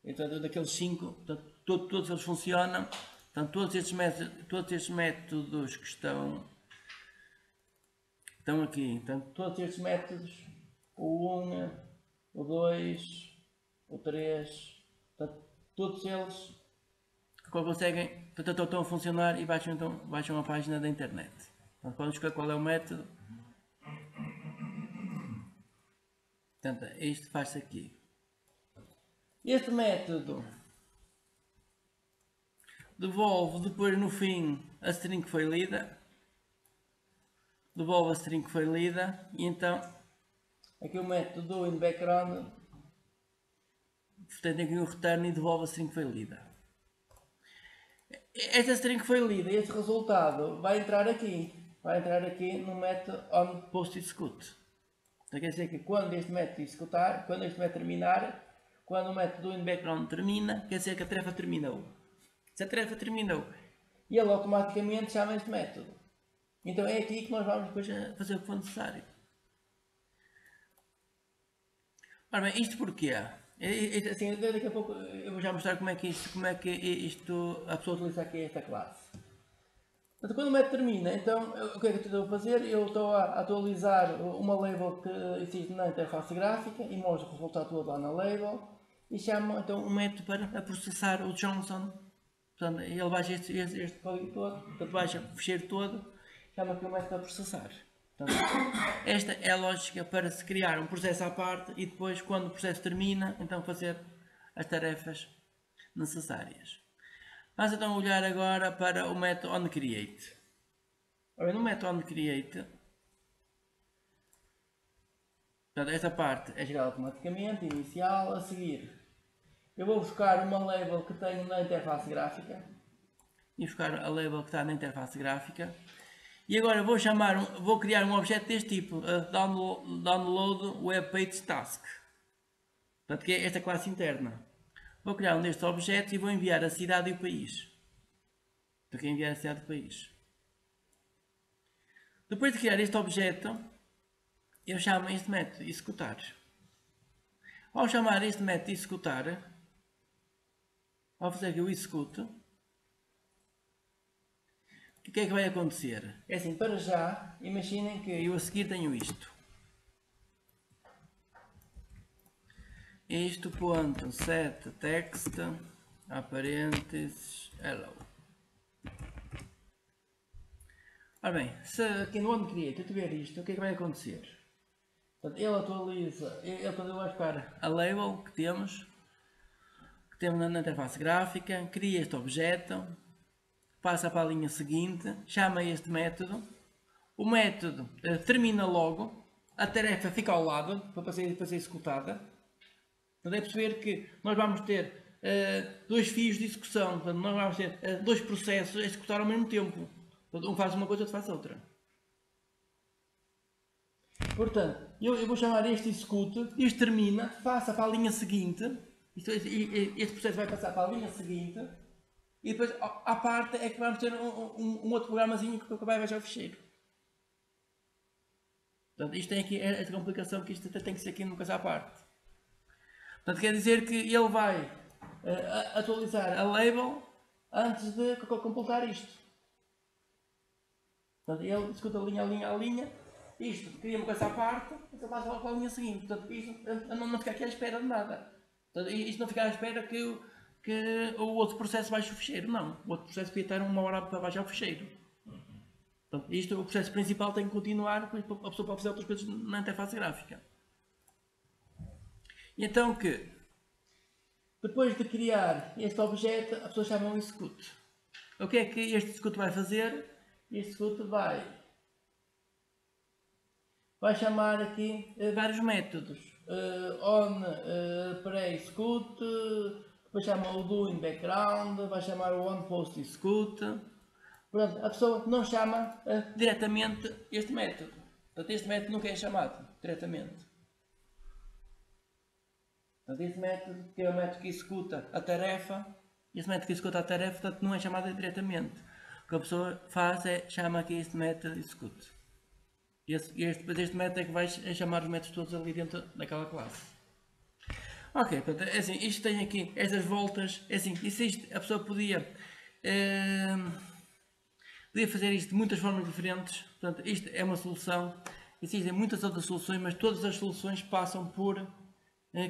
Então, daqueles 5, portanto, todos eles funcionam. Portanto, todos estes métodos que estão aqui. Portanto, todos estes métodos, o 1, o 2, o 3, portanto, todos eles conseguem, portanto, estão a funcionar e baixam a página da internet. Portanto, podem escolher qual é o método. Portanto, isto faz-se aqui. Este método devolve depois no fim a string que foi lida. Devolve a string que foi lida e então aqui o método do in background tem aqui um return e devolve a string que foi lida. Esta string que foi lida, este resultado vai entrar aqui no método onPostExecute. Então quer dizer que quando este método executar, quando este método terminar, quando o método do background termina, quer dizer que a tarefa terminou. Se a tarefa terminou, ele automaticamente chama este método. Então é aqui que nós vamos depois fazer o que for necessário. Ora bem, isto porquê? Assim, daqui a pouco eu vou já mostrar como é que isto a pessoa utiliza aqui esta classe. Portanto, quando o método termina, então o que é que eu estou a fazer? Eu estou a atualizar uma label que existe na interface gráfica e mostro o resultado todo lá na label e chamo então um método para processar o Johnson. Portanto, ele baixa este código todo, portanto, baixa o ficheiro todo, chama aqui o método para processar. Portanto, esta é a lógica para se criar um processo à parte e depois, quando o processo termina, então fazer as tarefas necessárias. Vamos então olhar agora para o método onCreate. Ora, no método onCreate, portanto, esta parte é gerada automaticamente, inicial. A seguir, eu vou buscar uma label que tenho na interface gráfica e buscar a label que está na interface gráfica. E agora vou criar um objeto deste tipo, download web page task. Portanto, que é esta classe interna. Vou criar um destes objetos e vou enviar a cidade e o país. Então, aqui enviar a cidade e o país. Depois de criar este objeto, eu chamo este método executar. Ao chamar este método executar, ao fazer que eu execute, o que é que vai acontecer? É assim, para já, imaginem que eu a seguir tenho isto. Isto.set text, parênteses, hello. Ora bem, se aqui no onCreate eu tiver isto, o que é que vai acontecer? Portanto, ele atualiza, ele vai buscar a label que temos na interface gráfica, cria este objeto, passa para a linha seguinte, chama este método, o método termina logo, a tarefa fica ao lado para ser executada. Portanto, é perceber que nós vamos ter dois fios de execução, portanto, nós vamos ter dois processos a executar ao mesmo tempo. Portanto, um faz uma coisa, outro faz outra. Portanto, eu vou chamar este execute, isto termina, passa para a linha seguinte, este processo vai passar para a linha seguinte, e depois à parte é que vamos ter um outro programazinho que vai baixar o ficheiro. Portanto, isto tem aqui esta complicação que isto tem que ser aqui numa coisa à parte. Portanto, quer dizer que ele vai atualizar a label antes de completar isto. Portanto, ele executa linha a linha, isto cria uma coisa à parte, então passa para a linha seguinte. Portanto, isto não fica aqui à espera de nada. Portanto, isto não fica à espera que o outro processo baixe o ficheiro. Não, o outro processo podia estar uma hora para baixar o ficheiro. Portanto, o processo principal tem que continuar, a pessoa pode fazer outras coisas na interface gráfica. E então que, depois de criar este objeto, a pessoa chama um execute. O que é que este execute vai fazer? Este execute vai chamar aqui vários métodos. On pre-execute, depois chama o do in background, vai chamar o on post execute. Pronto, a pessoa não chama diretamente este método. Portanto, este método nunca é chamado diretamente. Portanto, este método, que é o método que executa a tarefa, portanto, não é chamado diretamente. O que a pessoa faz é chama aqui este método execute. Depois este método é que vai chamar os métodos todos ali dentro daquela classe. Ok, portanto, é assim, isto tem aqui estas voltas, é assim, a pessoa podia fazer isto de muitas formas diferentes. Portanto, isto é uma solução, existem muitas outras soluções, mas todas as soluções passam por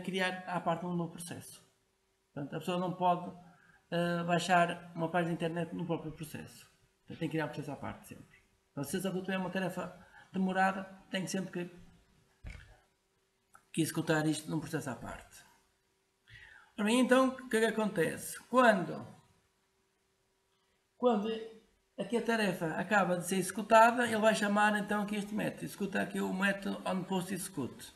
criar à parte um novo processo. Portanto, a pessoa não pode baixar uma página de internet no próprio processo. Portanto, tem que criar um processo à parte sempre. Então, se essa é uma tarefa demorada, tem sempre que executar isto num processo à parte. Ora bem, então, o que é que acontece? Quando aqui a tarefa acaba de ser executada, ele vai chamar então aqui este método. Executa aqui o método onPostExecute.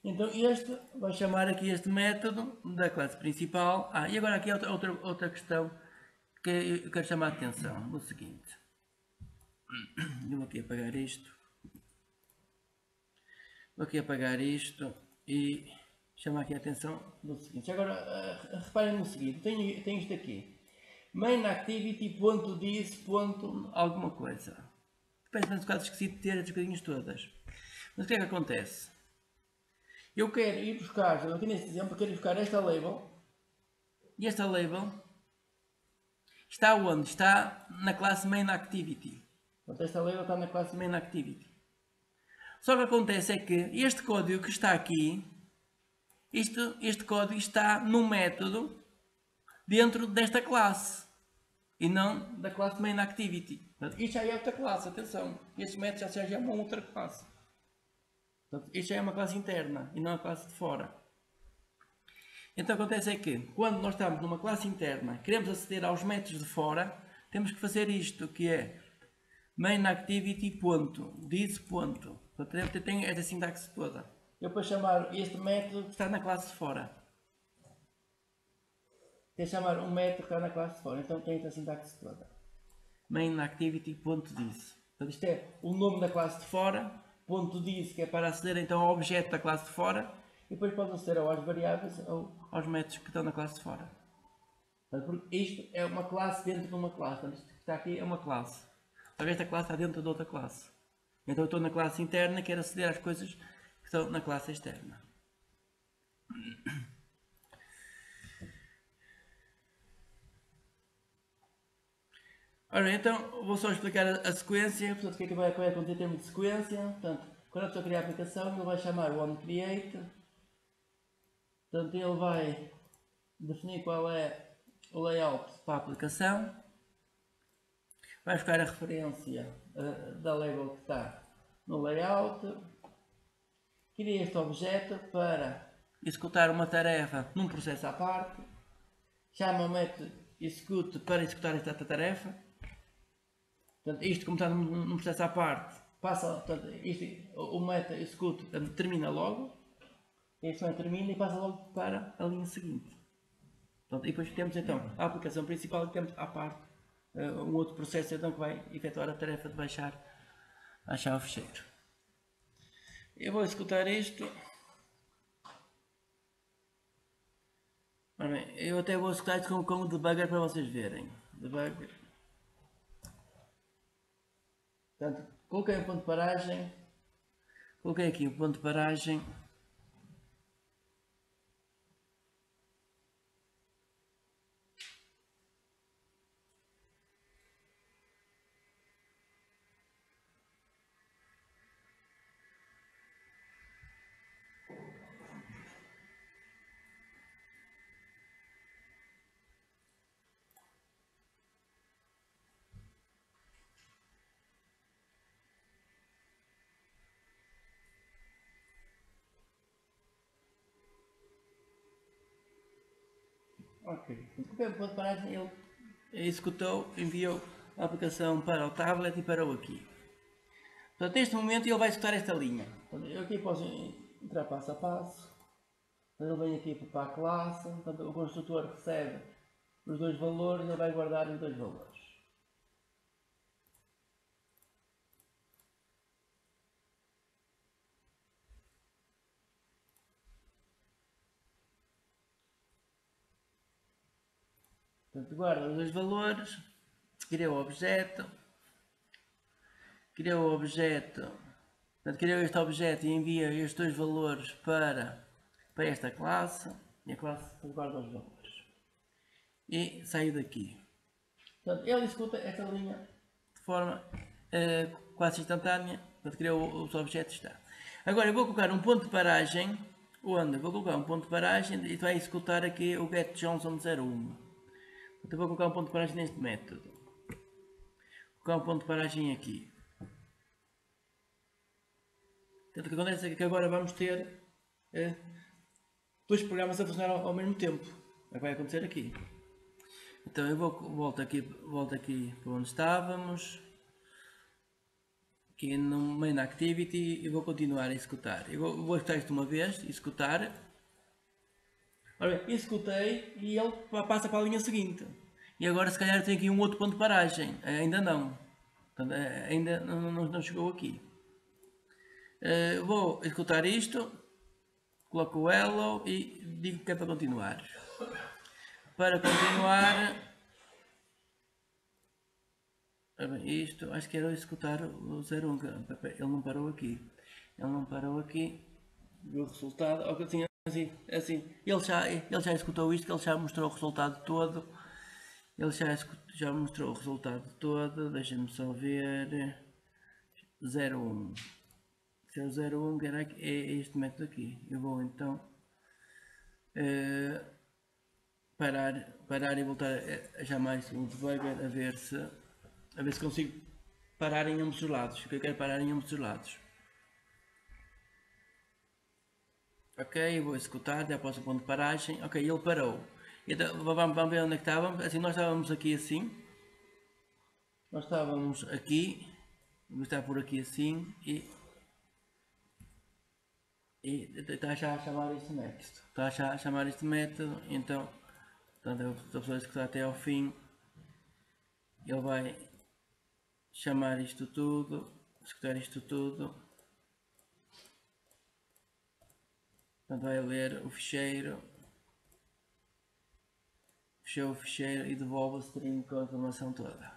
Então este vai chamar aqui este método da classe principal. E agora aqui outra questão que eu quero chamar a atenção. O seguinte. Eu vou aqui apagar isto. Vou aqui apagar isto e chamar aqui a atenção do seguinte. Agora, reparem no seguinte, tenho isto aqui. Main activity.dis. alguma coisa. Parece-me um bocado esquisito ter as coisinhas todas. Mas o que é que acontece? Eu quero ir buscar, aqui neste exemplo, quero ir buscar esta label. E esta label está onde? Está na classe main activity. Portanto, esta label está na classe main activity. Só que acontece é que este código que está aqui, este código está no método dentro desta classe e não da classe main activity. Portanto, isto já é outra classe, atenção. Este método já é uma outra classe. Portanto, isto já é uma classe interna e não a classe de fora. Então acontece é que quando nós estamos numa classe interna, queremos aceder aos métodos de fora, temos que fazer isto, que é mainActivity.dis. Portanto, tem esta sintaxe toda. Eu para chamar este método que está na classe de fora. Tem que chamar um método que está na classe de fora. Então tem esta sintaxe toda. mainActivity.dis. Portanto, isto é o nome da classe de fora. .dis, que é para aceder então ao objeto da classe de fora. E depois pode aceder às variáveis ou aos métodos que estão na classe de fora. Portanto, porque isto é uma classe dentro de uma classe. Portanto, isto que está aqui é uma classe. Só que esta classe está dentro de outra classe. Então eu estou na classe interna e quero aceder às coisas que estão na classe externa. Ora, então vou só explicar a sequência. Portanto, o que é que vai acontecer em termos de sequência? Portanto, quando a pessoa criar a aplicação, ele vai chamar o onCreate. Portanto, ele vai definir qual é o layout para a aplicação. Vai buscar a referência da label que está no layout. Cria este objeto para executar uma tarefa num processo à parte. Chama o método execute para executar esta tarefa. Portanto, isto como está num processo à parte, passa, portanto, o método execute termina logo. Este também termina e passa logo para a linha seguinte. Portanto, e depois temos então a aplicação principal e temos à parte um outro processo então, que vai efetuar a tarefa de baixar o ficheiro. Eu vou executar isto. Bem, eu até vou executar isto com o debugger para vocês verem. Debugger. Portanto, coloquei um ponto de paragem. Coloquei aqui um ponto de paragem. Ok. Coloquei um ponto de paragem. Ele executou, enviou a aplicação para o tablet e parou aqui. Portanto, neste momento ele vai executar esta linha. Portanto, eu aqui posso entrar passo a passo. Ele vem aqui para a classe. Portanto, o construtor recebe os dois valores e ele vai guardar os dois valores. Portanto, guarda os dois valores. Cria o objeto. Criou o objeto. Portanto, criou este objeto e envia estes dois valores para esta classe. E a classe guarda os valores. E saiu daqui. Portanto, ele executa esta linha de forma quase instantânea. Portanto, criou os objetos. Está. Agora eu vou colocar um ponto de paragem. Onde? Vou colocar um ponto de paragem e vai executar aqui o getJohnson01. Portanto, eu vou colocar um ponto de paragem neste método. Vou colocar um ponto de paragem aqui. Portanto, o que acontece é que agora vamos ter dois programas a funcionar ao mesmo tempo. É o que vai acontecer aqui. Então eu volto aqui para onde estávamos. Aqui no main activity e vou continuar a executar. Eu vou executar isto uma vez, executar. Ora bem, executei e ele passa para a linha seguinte. E agora se calhar tem aqui um outro ponto de paragem. Ainda não. Portanto, ainda não chegou aqui. Vou executar isto, coloco o hello e digo que é para continuar. Para continuar, isto acho que era executar o 01, ele não parou aqui. Ele não parou aqui, viu o resultado, assim, ele já executou isto, que ele já mostrou o resultado todo. Ele já mostrou o resultado todo, deixa-me só ver, 01. Se é o 01, que é este método aqui. Eu vou então parar e voltar a chamar isto um debugger a ver se consigo parar em ambos os lados, que eu quero parar em ambos os lados. Ok, vou executar, já posso o ponto de paragem. Ok, ele parou. Então, vamos ver onde é que estávamos. Assim, nós estávamos aqui assim. Nós estávamos aqui. Vou estar por aqui assim e está já a chamar este método. Está já a chamar este método, então, portanto, a pessoa executar até ao fim. Ele vai chamar isto tudo, executar isto tudo. Portanto, vai ler o ficheiro, fechou o ficheiro e devolve o string com a informação toda.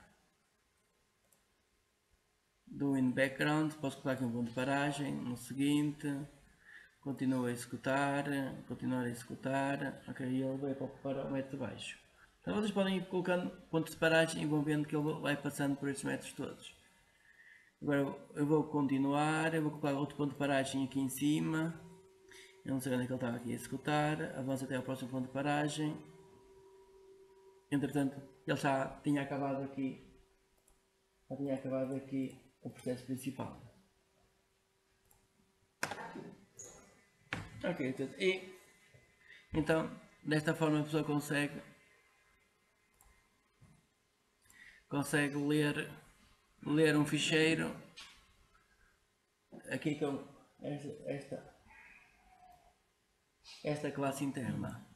Do in background, posso colocar aqui um ponto de paragem, no seguinte, continua a executar, continuar a executar, ok, e ele vai para o método de baixo. Então vocês podem ir colocando pontos de paragem e vão vendo que ele vai passando por estes métodos todos. Agora eu vou continuar, eu vou colocar outro ponto de paragem aqui em cima. Eu não sei onde é que ele estava aqui a executar, avanço até ao próximo ponto de paragem. Entretanto, ele já tinha acabado aqui o processo principal. Ok, então desta forma a pessoa consegue ler um ficheiro aqui com esta classe interna.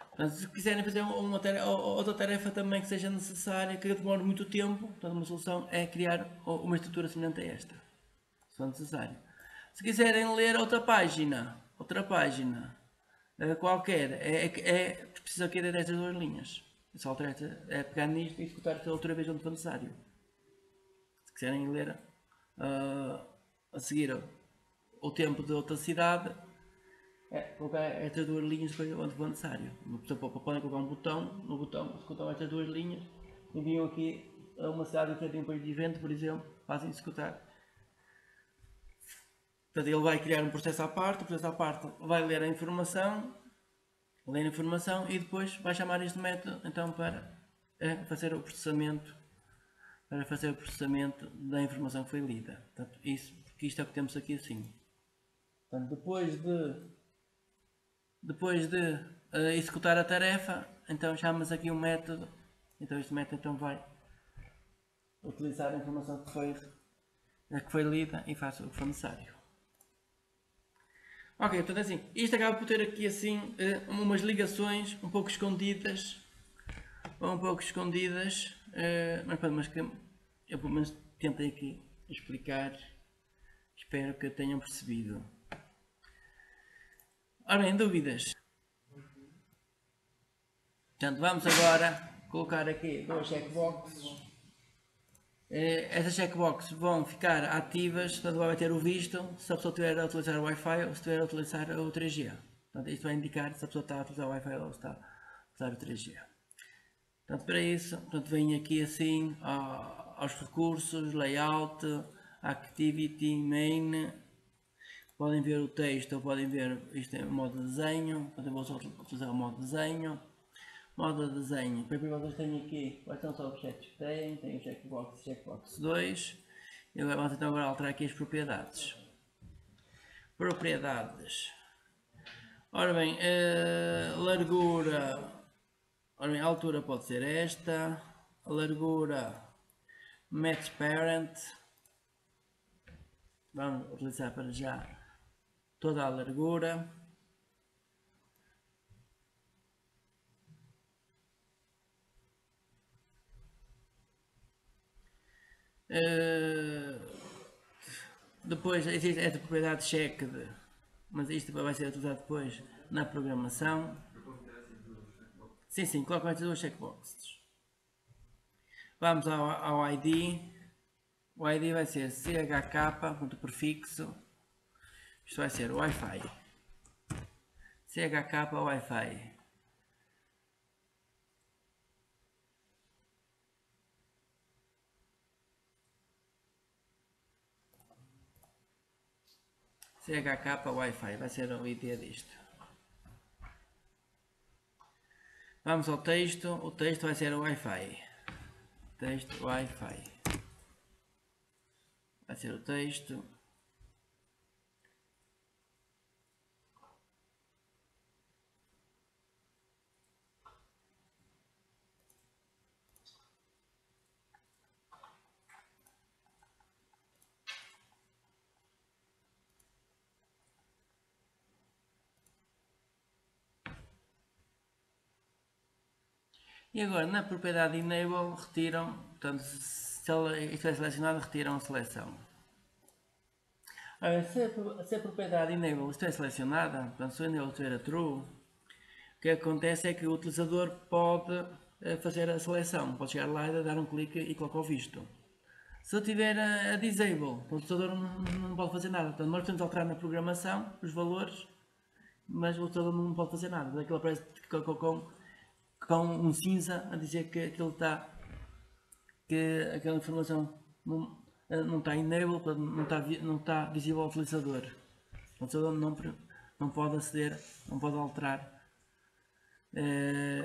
Portanto, se quiserem fazer outra tarefa também que seja necessária, que demore muito tempo, portanto, uma solução é criar uma estrutura semelhante a esta, se for necessário. Se quiserem ler outra página qualquer, precisa querer estas duas linhas. Só pegar nisto e executar esta outra vez onde for necessário. Se quiserem ler a seguir o tempo de outra cidade, colocar estas duas linhas onde for necessário. Podem colocar um botão, no botão executam estas duas linhas, enviam aqui a uma cidade que tem um país diferente, por exemplo, fazem executar. Portanto, ele vai criar um processo à parte, o processo à parte vai ler a informação e depois vai chamar este método então para fazer o processamento da informação que foi lida. Portanto, porque isto é o que temos aqui assim. Portanto, depois de executar a tarefa, então chamamos aqui um método, então este método então vai utilizar a informação que foi lida e faz o que for necessário. Ok, portanto assim, isto acaba por ter aqui assim umas ligações um pouco escondidas, mas que eu pelo menos tentei aqui explicar, espero que tenham percebido. Ora bem, dúvidas? Portanto, vamos agora colocar aqui duas checkboxes. Essas checkboxes vão ficar ativas, portanto vai ter o visto se a pessoa estiver a utilizar o Wi-Fi ou se estiver a utilizar o 3G. Portanto, isto vai indicar se a pessoa está a utilizar o Wi-Fi ou está a utilizar o 3G. Portanto, para isso, vem aqui assim aos recursos, layout, activity, main. Podem ver o texto ou podem ver isto em modo desenho. Eu vou só utilizar o modo desenho. Modo de desenho, primeiro vocês têm aqui quais são os objetos que têm o checkbox 2 e agora vamos então agora alterar aqui as propriedades. Ora bem, largura, ora bem, a altura pode ser esta, a largura match parent, vamos utilizar para já toda a largura. Depois existe esta propriedade check, mas isto vai ser utilizado depois na programação. Sim, colocam estas duas checkboxes. Vamos ao ID. O ID vai ser chk, ponto prefixo. Isto vai ser Wi-Fi. CHK Wi-Fi. CHK Wi-Fi vai ser o ID disto. Vamos ao texto. O texto vai ser o Wi-Fi. Texto Wi-Fi. Vai ser o texto. E agora na propriedade enable retiram, portanto, se ele estiver selecionado, retiram a seleção. Agora, se a propriedade enable estiver selecionada, portanto, se o enable estiver a true, o que acontece é que o utilizador pode fazer a seleção, pode chegar lá e dar um clique e colocar o visto. Se eu tiver a disable, o utilizador não pode fazer nada. Portanto, nós podemos alterar na programação os valores, mas o utilizador não pode fazer nada. Daquilo aparece com um cinza a dizer que aquilo está, que aquela informação não está enable, não está visível ao utilizador. O utilizador não pode aceder, não pode alterar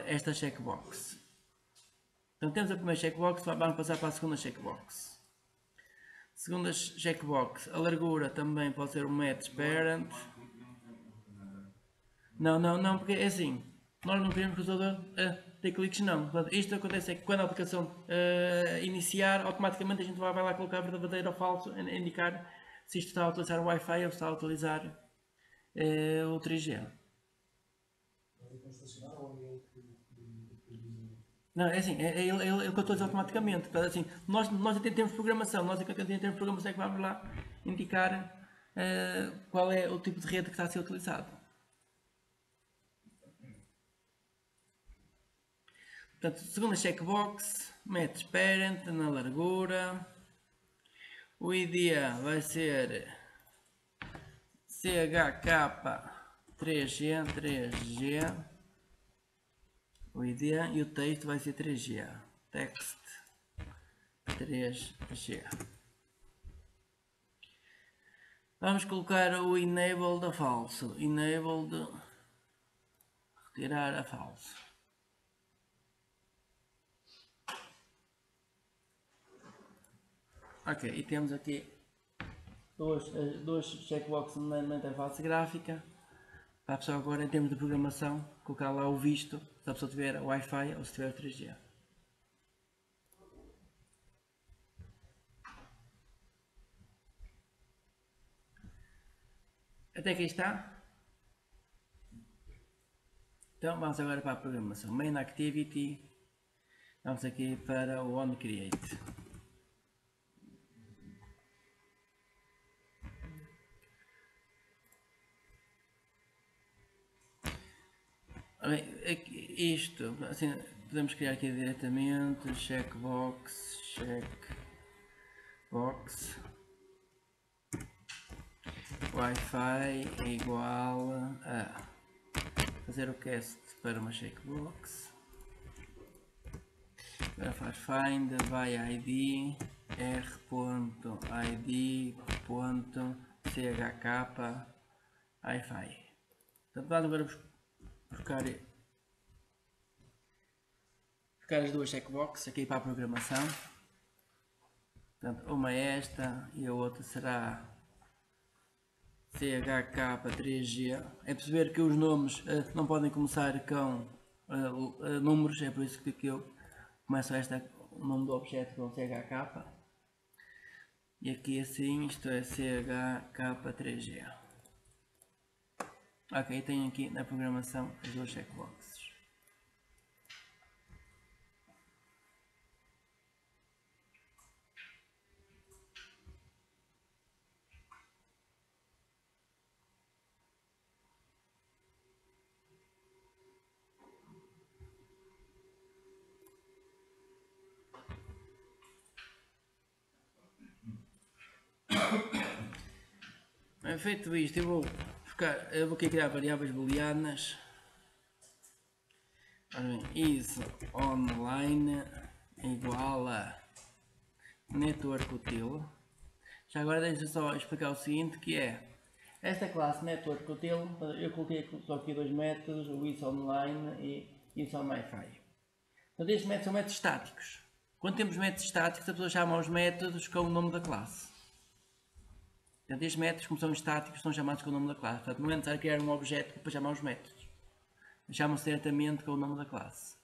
esta checkbox. Então temos a primeira checkbox, vamos passar para a segunda checkbox. Segunda checkbox, a largura também pode ser o match parent. Não, porque é assim, nós não queremos que o utilizador dê cliques não. Portanto, isto acontece é que quando a aplicação iniciar, automaticamente a gente vai lá colocar verdadeiro ou falso, a indicar se isto está a utilizar o Wi-Fi ou está a utilizar o 3G. Não, é assim, ele atualiza automaticamente. Portanto, assim, nós até temos programação, nós até temos programação que vamos lá indicar qual é o tipo de rede que está a ser utilizado. Portanto, segunda checkbox, match parent na largura. O ID vai ser CHK3G. O ID e o texto vai ser 3G. Text 3G. Vamos colocar o enabled a falso. Enabled, retirar a falso. Ok, e temos aqui dois checkboxes na interface gráfica. Para a pessoa agora, em termos de programação, colocar lá o visto, se a pessoa tiver Wi-Fi ou se tiver 3G. Até aqui está. Então vamos agora para a programação. Main Activity. Vamos aqui para o onCreate. Isto, assim, podemos criar aqui diretamente, checkbox, Wi-Fi é igual a fazer o cast para uma checkbox. Agora faz find by id r.id.chk Wi-Fi. Portanto, vamos agora buscar as duas checkboxes aqui para a programação. Portanto, uma é esta e a outra será CHK3G. É perceber que os nomes não podem começar com números, é por isso que eu começo o nome do objeto com CHK. E aqui assim, isto é CHK3G. Ok, tenho aqui na programação as duas checkboxes. feito isto, eu vou aqui criar variáveis booleanas. Ora bem, is online igual a network util. Já agora deixa só explicar o seguinte, que é esta classe network util, eu coloquei só aqui dois métodos, o is online e is on wi-fi. Então estes métodos são métodos estáticos. Quando temos métodos estáticos, a pessoa chama os métodos com o nome da classe. Portanto, estes métodos, como são estáticos, são chamados com o nome da classe. Portanto, não é necessário criar um objeto para chamar os métodos. Chamam-se diretamente com o nome da classe,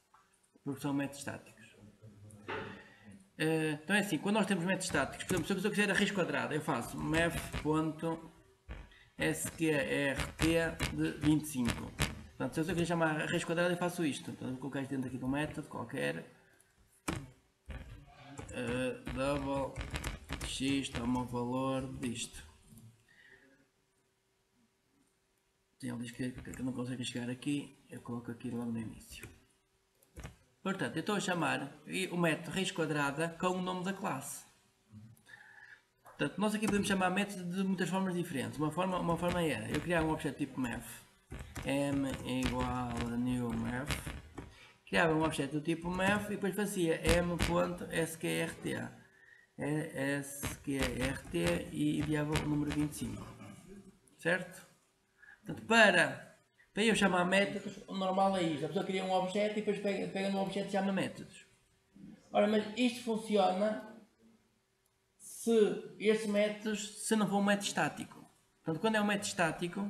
porque são métodos estáticos. Então é assim, quando nós temos métodos estáticos, por exemplo, se eu quiser a raiz quadrada, eu faço math.sqrt de 25. Portanto, se eu quiser chamar a raiz quadrada, eu faço isto. Então, vou colocar isto dentro aqui de um método qualquer. Double x toma o valor disto. Ele diz que não consegue chegar aqui, eu coloco aqui logo no início. Portanto, eu estou a chamar o método raiz quadrada com o nome da classe. Portanto, nós aqui podemos chamar métodos de muitas formas diferentes. Uma forma é eu criar um objeto tipo math, m igual a new math, criava um objeto do tipo math e depois fazia m.sqrt e enviava o número 25, certo? Portanto, para eu chamar métodos, o normal é isto. A pessoa cria um objeto e depois pega no objeto e chama métodos. Ora, mas isto funciona se estes métodos, se não for um método estático. Portanto, quando é um método estático,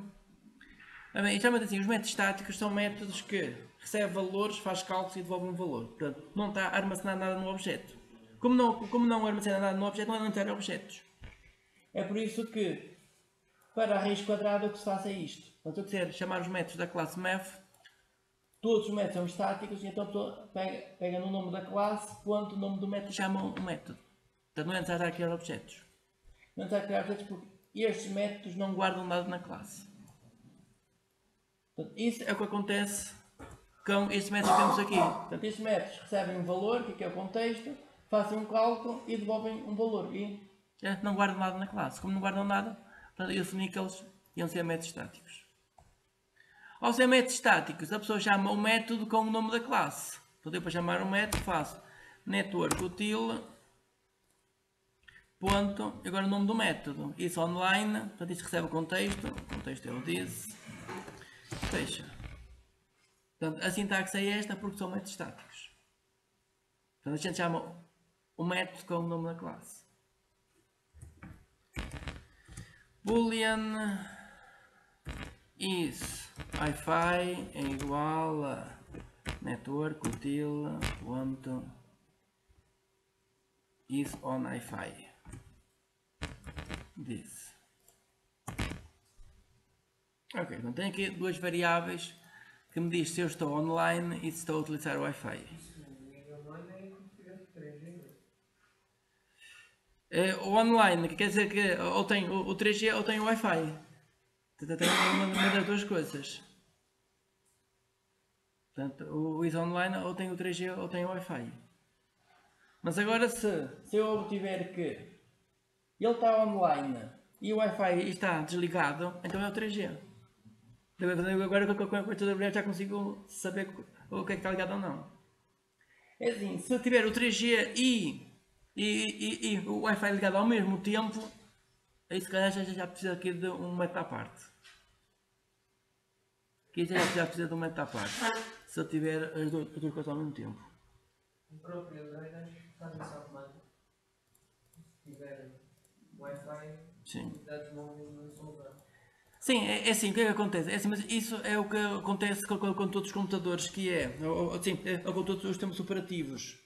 chama-se assim, os métodos estáticos são métodos que recebem valores, faz cálculos e devolve um valor. Portanto, não está a armazenar nada no objeto. Como não armazena nada no objeto, não é necessário objetos. É por isso que para a raiz quadrada o que se faz é isto. Portanto, se eu quiser chamar os métodos da classe math, todos os métodos são estáticos e então a pessoa pega no nome da classe, ponto, o nome do método, chama o método. Portanto, não é necessário criar objetos. Não é necessário criar objetos porque estes métodos não guardam nada na classe. Portanto, isso é o que acontece com estes métodos que temos aqui. Portanto, estes métodos recebem um valor, que é o contexto, fazem um cálculo e devolvem um valor. E não guardam nada na classe. Como não guardam nada, portanto, eu defini que eles iam ser métodos estáticos. Ao ser métodos estáticos, a pessoa chama o método com o nome da classe. Portanto, eu para chamar o método faço network util, ponto, agora o nome do método, is online, portanto isto recebe o contexto é o this, fecha. Portanto, a sintaxe é esta porque são métodos estáticos. Portanto, a gente chama o método com o nome da classe. Boolean is wi-fi é igual a network util ponto is on wi-fi this. Ok, então tenho aqui duas variáveis que me diz se eu estou online e se estou a utilizar o wi-fi. O online, que quer dizer que ou tem o 3G ou tem o Wi-Fi. Tem uma das duas coisas. Portanto, o is online ou tem o 3G ou tem o Wi-Fi. Mas agora se eu obtiver que ele está online e o Wi-Fi está desligado, então é o 3G. Agora com a coisa já consigo saber o que é que está ligado ou não. É assim, se eu tiver o 3G e o Wi-Fi ligado ao mesmo tempo, aí se calhar já precisa aqui de um método à parte. Aqui já precisa de um método à parte. Se eu tiver as duas coisas ao mesmo tempo. O próprio Android acho que faz isso automático. Se tiver Wi-Fi, os dados móveis não são usados. Sim, é assim, o que é que acontece? É assim, mas isso é o que acontece com todos os computadores, que com todos os sistemas operativos.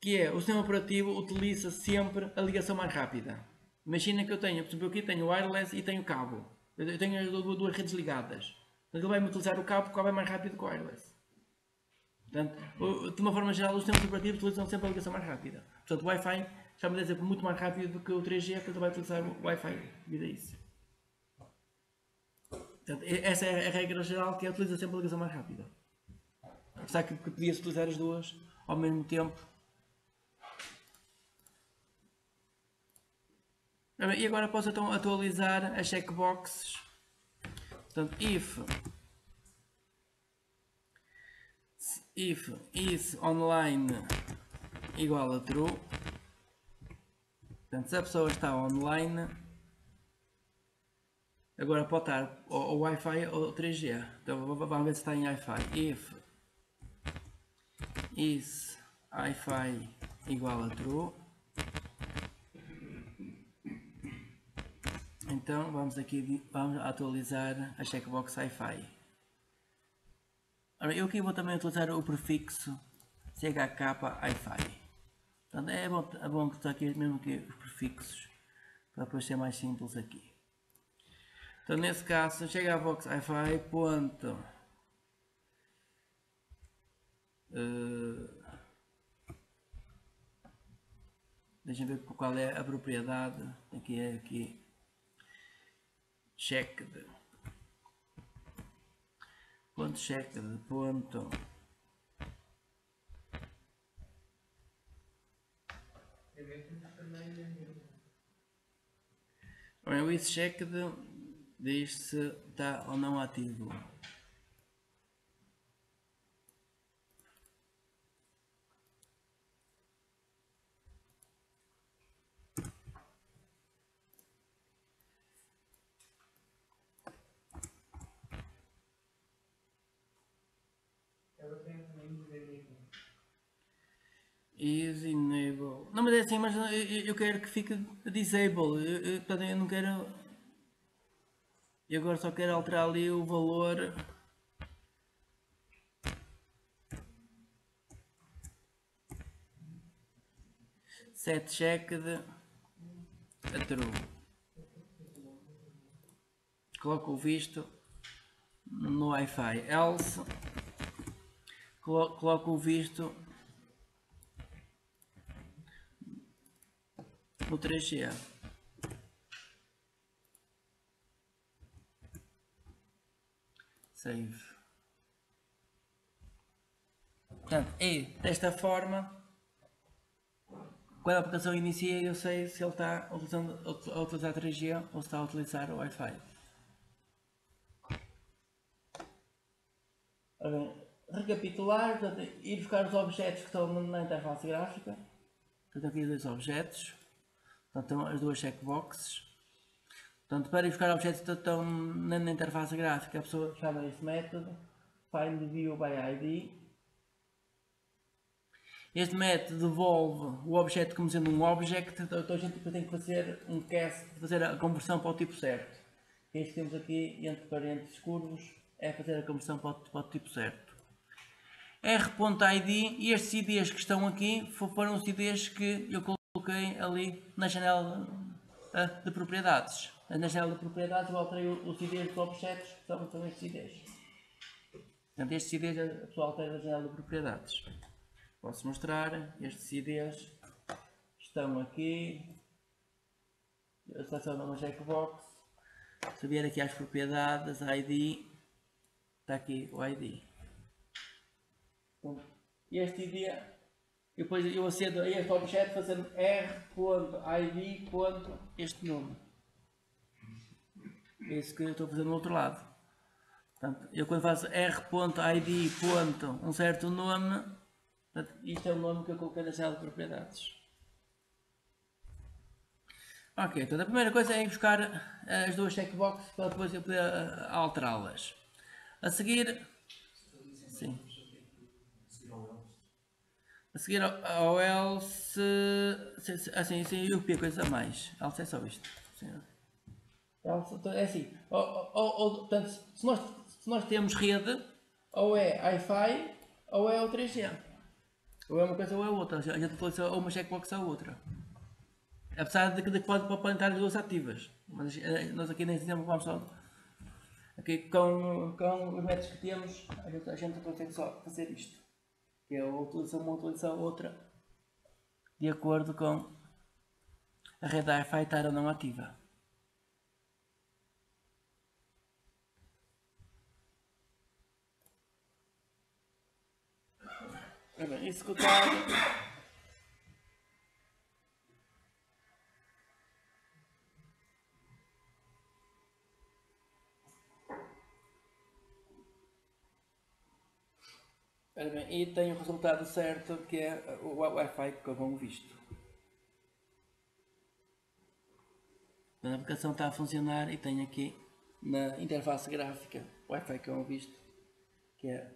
Que é, o sistema operativo utiliza sempre a ligação mais rápida. Imagina que eu tenho, por exemplo, aqui tenho wireless e tenho cabo. Eu tenho as duas redes ligadas. Portanto, ele vai-me utilizar o cabo porque o cabo é mais rápido que o wireless. Portanto, de uma forma geral, os sistemas operativos utilizam sempre a ligação mais rápida. Portanto, o Wi-Fi chama de exemplo muito mais rápido do que o 3G, porque ele vai utilizar o Wi-Fi devido a isso. Portanto, essa é a regra geral, que é utilizar sempre a ligação mais rápida. Apesar que podia-se utilizar as duas ao mesmo tempo. E agora posso então atualizar as checkboxes. Portanto, if is online igual a true. Portanto, se a pessoa está online, agora pode estar ou Wi-Fi ou 3G. Então vamos ver se está em Wi-Fi. If is Wi-Fi igual a true, então vamos atualizar a checkbox Wi-Fi. Eu aqui vou também utilizar o prefixo CHK Wi-Fi. Portanto, é bom que está aqui mesmo que os prefixos para depois ser mais simples aqui. Então nesse caso chega a box Wi-Fi ponto deixa eu ver qual é a propriedade. Aqui é aqui checked ponto checked ponto o is checked diz se está ou não ativo. Is enable. Não, mas é assim, mas eu quero que fique disable. Portanto, eu não quero. E agora só quero alterar ali o valor. Set checked a true. Coloco o visto no Wi-Fi. Else coloco o visto no 3G. Save. Portanto, e desta forma, quando a aplicação inicia, eu sei se ele está a utilizar 3G ou se está a utilizar o Wi-Fi. Recapitular, portanto, ir buscar os objetos que estão na interface gráfica. Portanto, aqui dois objetos. Portanto, as duas checkboxes. Portanto, para ir buscar objetos que estão na interface gráfica, a pessoa chama este método find view by ID. Este método devolve o objeto como sendo um object, então a gente tem que fazer um cast, fazer a conversão para o tipo certo. Este que temos aqui entre parênteses curvos é fazer a conversão para o tipo certo. R.id e estes IDs que estão aqui foram os IDs que eu coloquei ali na janela de propriedades. Na janela de propriedades eu alterei os IDs dos objetos que são estes IDs. Portanto, estes IDs a pessoa altera na janela de propriedades. Posso mostrar, estes IDs estão aqui. Eu seleciono uma checkbox. Se vier aqui às propriedades, ID, está aqui o ID. Este ID, depois eu acedo a este objeto fazendo r.id. Este nome. É isso que eu estou a fazer no outro lado. Portanto, eu quando faço r.id. Um certo nome, isto é o nome que eu coloquei na janela de propriedades. Ok, então a primeira coisa é ir buscar as duas checkboxes para depois eu poder alterá-las. A seguir, sim. A seguir ao else, assim, eu copiei coisa a mais. Else é só isto. É assim, portanto, se nós temos rede, ou é Wi-Fi ou é o 3G. Ou é uma coisa ou é outra. A gente utiliza uma checkbox ou outra. Apesar de que podem estar as duas ativas. Mas nós aqui nesse exemplo vamos só. Aqui com os métodos que temos, a gente consegue só fazer isto. Que é uma utilização outra. De acordo com a rede Wi-Fi estar ou não ativa. Bem, executar. Ora bem, e tem o resultado certo que é o Wi-Fi com o visto. A aplicação está a funcionar e tem aqui na interface gráfica Wi-Fi com o visto, que é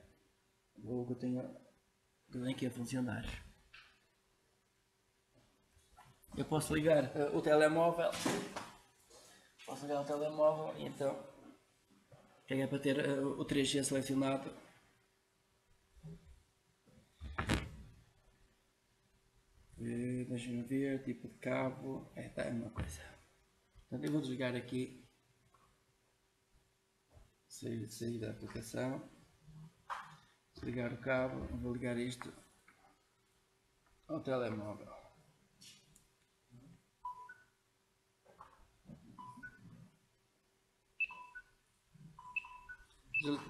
o que eu tenho aqui a funcionar. Eu posso ligar o telemóvel. Posso ligar o telemóvel e então é para ter o 3G selecionado. Deixa-me ver, tipo de cabo, tá, é uma coisa. Portanto, eu vou desligar aqui, sair da aplicação, desligar o cabo, vou ligar isto ao telemóvel.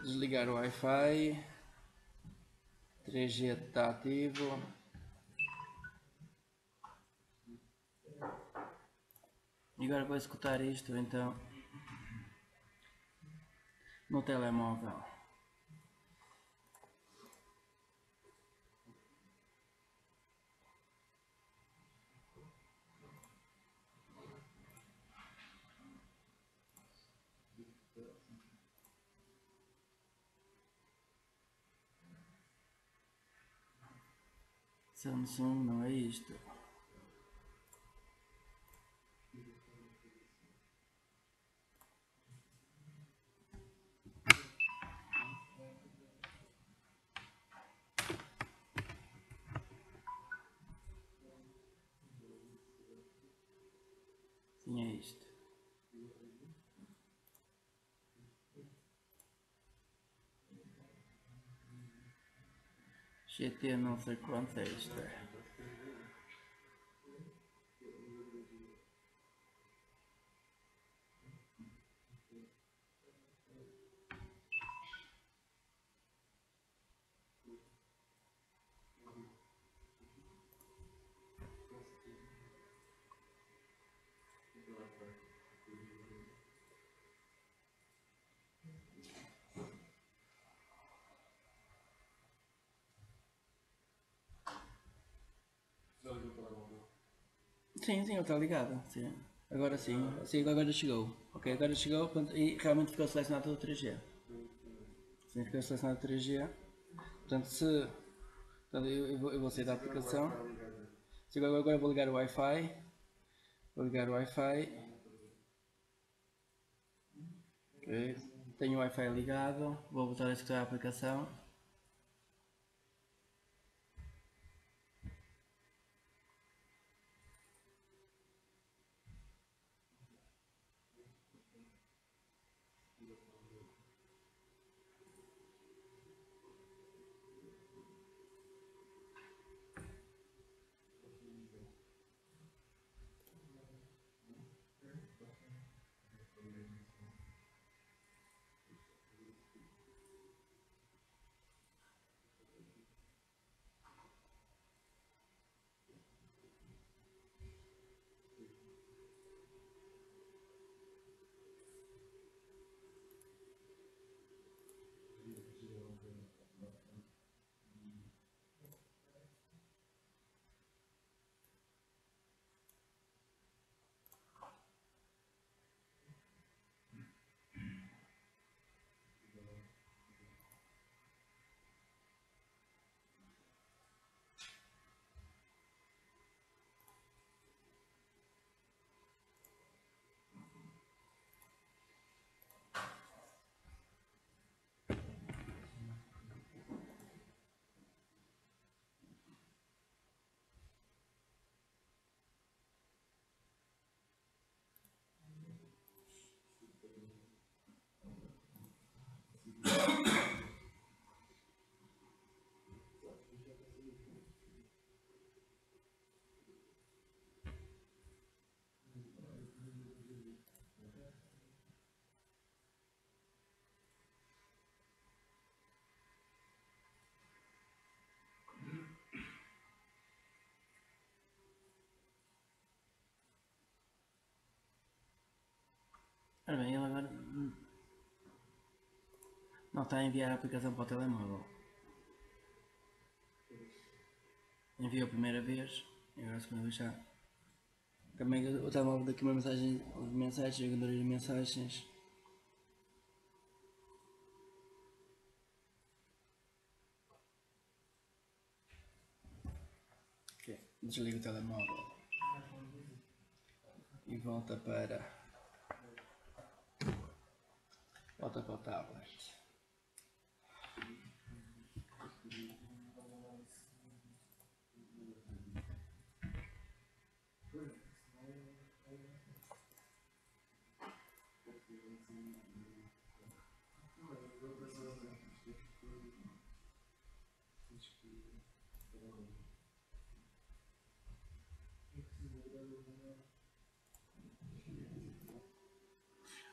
Desligar o Wi-Fi, 3G está ativo. E agora vou executar isto então no telemóvel. Samsung não é isto. Sim, é isto. GT não sei quanto é isto. Sim, sim, está ligado. Sim. Agora sim, agora chegou. Ok, agora chegou e realmente ficou selecionado o 3G. Sim, ficou selecionado o 3G. Portanto, eu vou sair da aplicação. Agora vou ligar o Wi-Fi. Vou ligar o Wi-Fi. Ok, tenho o Wi-Fi ligado. Vou voltar a executar a aplicação. Ora bem, ele agora não está a enviar a aplicação para o telemóvel. enviou a primeira vez, e agora a segunda vez já. Também eu estava a ver aqui uma mensagem, jogadores de mensagens. Okay. Desligo o telemóvel e volta para o tablet.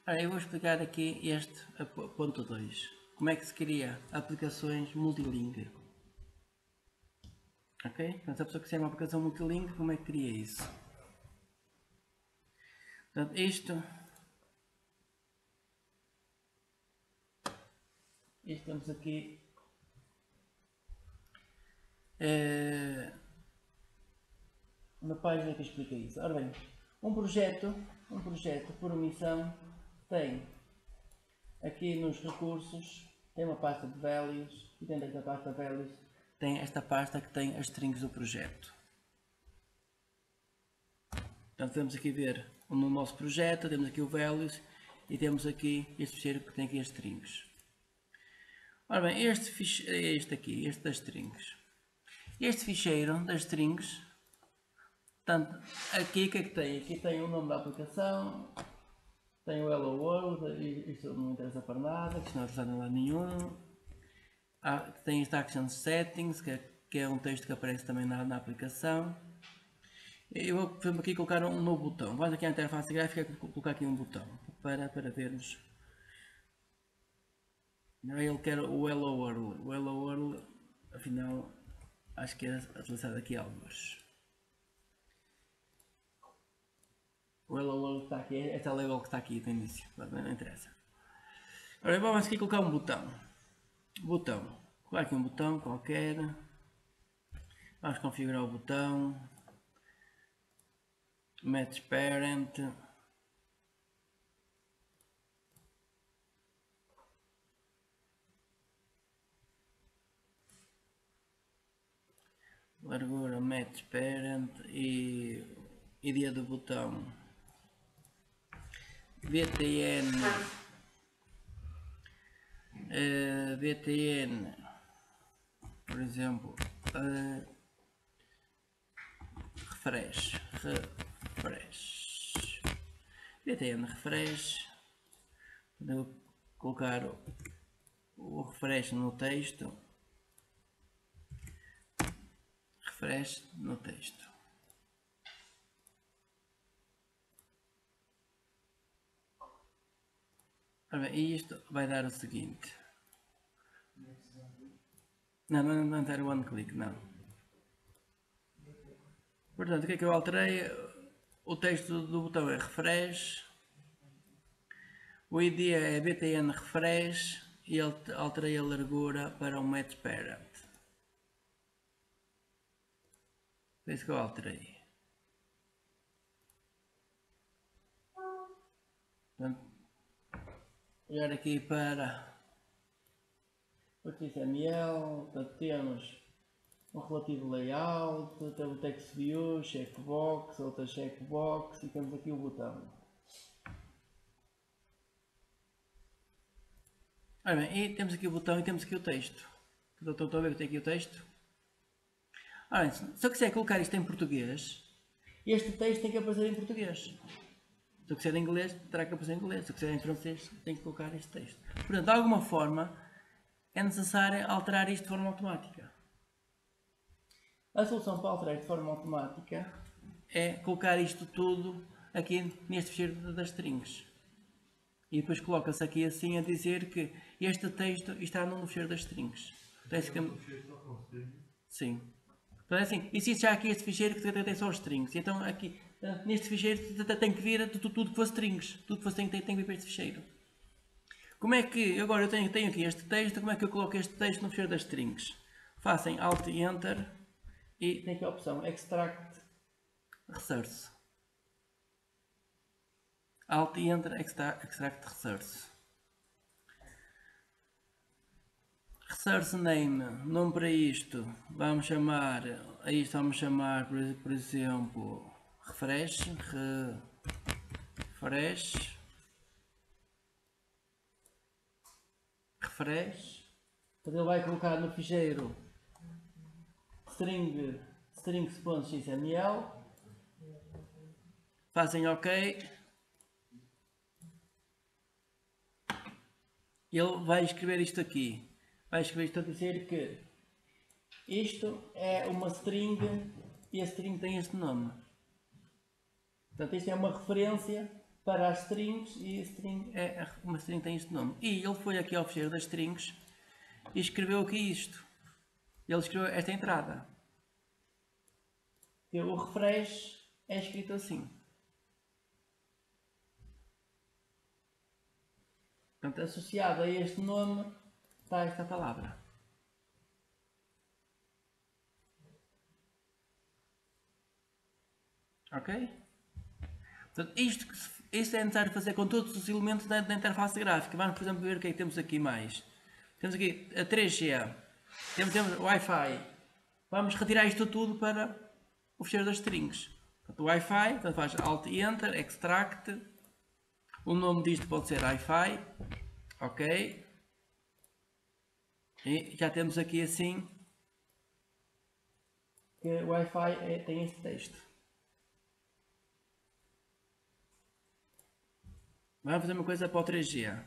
Ora, eu vou explicar aqui este ponto 2. Como é que se cria aplicações multilingue. Ok? Então, se a pessoa quiser uma aplicação multilingue, como é que cria isso? Portanto, isto temos aqui uma página que explica isso. Ora bem, um projeto por omissão tem aqui nos recursos, tem uma pasta de values e dentro da pasta de values tem esta pasta que tem as strings do projeto. Portanto, vamos aqui ver no nosso projeto, temos aqui o values e temos aqui este ficheiro que tem aqui as strings. Ora bem, este das strings. Este ficheiro das strings, portanto, aqui o que é que tem? Aqui tem o nome da aplicação, tem o Hello World, isto não interessa para nada, que isto não é usado em lado nenhum. Tem este Action Settings, que é um texto que aparece também na aplicação. Eu vou aqui colocar um novo botão. Vamos aqui à interface gráfica colocar aqui um botão para vermos. Ele quer o Hello World. O Hello World, afinal, acho que é atualizado aqui alguns. O Hello World está aqui, esta label que está aqui no início, não interessa. Agora vamos aqui colocar um botão. Colocar aqui um botão qualquer. Vamos configurar o botão. Match Parent. Largura Match Parent e dia do botão btn por exemplo refresh btn refresh. Vou colocar o refresh no texto. Refresh no texto. E isto vai dar o seguinte. Não dar o one click, não. Portanto, o que é que eu alterei? O texto do botão é refresh. O ID é btn refresh e alterei a largura para o match parent. É isso que eu alterei. Portanto, olhar aqui para o XML, portanto, temos um relativo layout, temos o text view, checkbox, outra checkbox e temos aqui o botão. Ora bem, e temos aqui o botão e temos aqui o texto. Estão a ver que tem aqui o texto? Ora bem, se eu quiser colocar isto em português, este texto tem que aparecer em português. Se eu quiser em inglês, terá que aparecer em inglês. Se eu quiser em francês, tenho que colocar este texto. Portanto, de alguma forma, é necessário alterar isto de forma automática. A solução para alterar isto de forma automática é colocar isto tudo aqui neste ficheiro das strings. E depois coloca-se aqui assim a dizer que este texto está no ficheiro das strings. Sim. Então é assim, existe já aqui este ficheiro que tem só os strings. Então aqui, neste ficheiro tem que vir tudo que for strings. Tudo que for strings tem que vir para este ficheiro. Como é que, agora eu tenho aqui este texto, como é que eu coloco este texto no ficheiro das strings? Façam Alt e Enter e tem aqui a opção Extract Resource. Alt e Enter, Extract Resource. Resource Name, nome para isto, vamos chamar, a isto vamos chamar, por exemplo, Refresh. Então ele vai colocar no ficheiro strings.xml, fazem OK. Ele vai escrever isto aqui. Vai escrever isto a dizer que isto é uma string e a string tem este nome. Portanto, isto é uma referência para as strings e a string uma string tem este nome. E ele foi aqui ao ficheiro das strings e escreveu aqui isto. Ele escreveu esta entrada. E o refresh é escrito assim. Portanto, associado a este nome está esta palavra. Ok? Portanto, isto é necessário fazer com todos os elementos da interface gráfica. Vamos, por exemplo, ver o que é que temos aqui mais. Temos aqui a 3G. Temos Wi-Fi. Vamos retirar isto tudo para o ficheiro das strings. Portanto, o Wi-Fi, portanto, faz Alt e Enter, Extract. O nome disto pode ser Wi-Fi. Ok. E já temos aqui assim que o Wi-Fi tem este texto. Vamos fazer uma coisa para o 3G.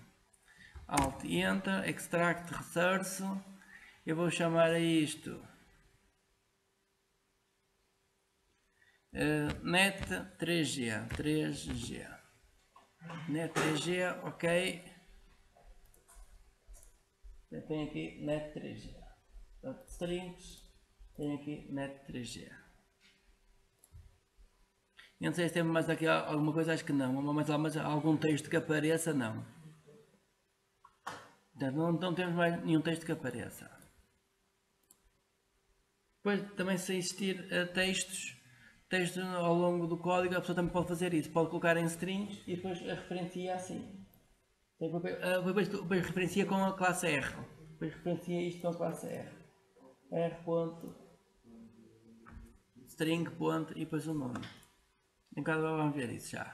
Alt e Enter, Extract Resource. Eu vou chamar a isto Net 3G. Net 3G, ok. Eu tenho aqui Net 3G. Portanto, strings, tenho aqui Net 3G. Não sei se temos mais aqui alguma coisa, acho que não. Mas algum texto que apareça, não. Portanto, não temos mais nenhum texto que apareça. Depois, também se existir textos ao longo do código, a pessoa também pode fazer isso. Pode colocar em strings e depois a referencia assim. Depois referencia com a classe R. Depois referencia isto com a classe R. R.string. E depois o nome. Em cada vamos ver isso já.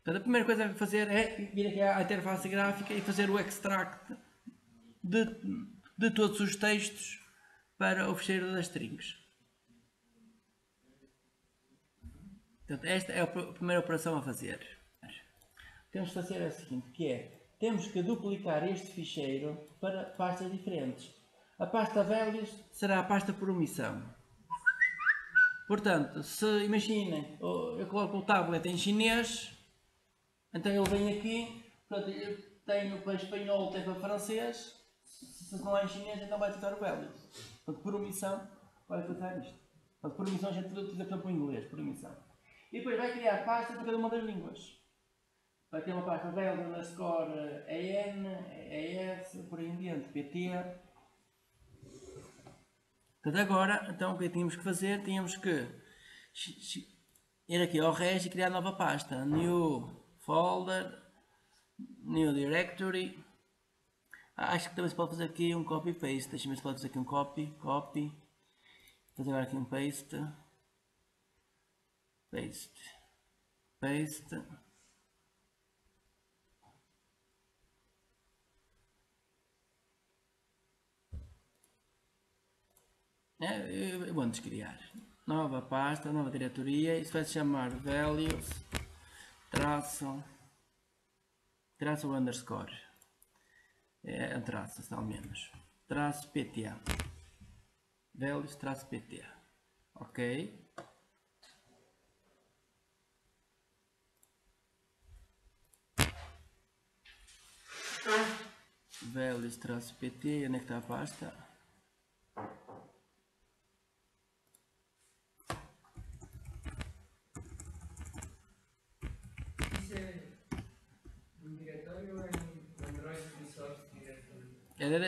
Portanto, a primeira coisa a fazer é vir aqui à interface gráfica e fazer o extract de todos os textos para o ficheiro das strings. Portanto, esta é a primeira operação a fazer. Temos que fazer a seguinte, que é, temos que duplicar este ficheiro para pastas diferentes. A pasta values será a pasta por omissão. Portanto, se imaginem, eu coloco o tablet em chinês, então ele vem aqui, portanto, eu tenho para espanhol, tem para francês, se não é em chinês, então vai utilizar o values. Portanto, por omissão, vai utilizar isto. Portanto, por omissão a gente utiliza, por exemplo, em inglês, por omissão. E depois vai criar pastas para cada uma das línguas. Vai ter uma pasta values underscore EN, ES, por aí em diante, PT. Portanto, agora, então, o que tínhamos que fazer? Tínhamos que ir aqui ao REST e criar nova pasta. New folder, new directory. Acho que também se pode fazer aqui um copy paste. Deixa-me ver se pode fazer aqui um copy. Fazer agora aqui um paste. Paste. Eu vou descriar. Nova pasta, nova diretoria. Isso vai se chamar values traço underscore. É traço, se não menos. Traço pt. Values traço pt. Ok. Values traço pt. Onde é que está a pasta?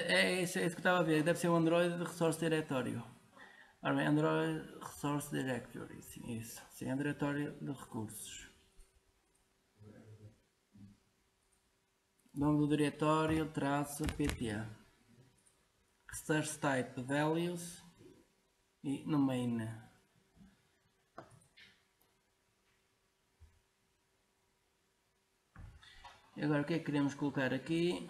É isso que eu estava a ver, deve ser um Android de Resource Directório. Ora bem, Android Resource Directory, sim, isso. Sim, é diretório de recursos. Nome do diretório, traço, PTA. Resource Type, Values e no main. E agora o que é que queremos colocar aqui?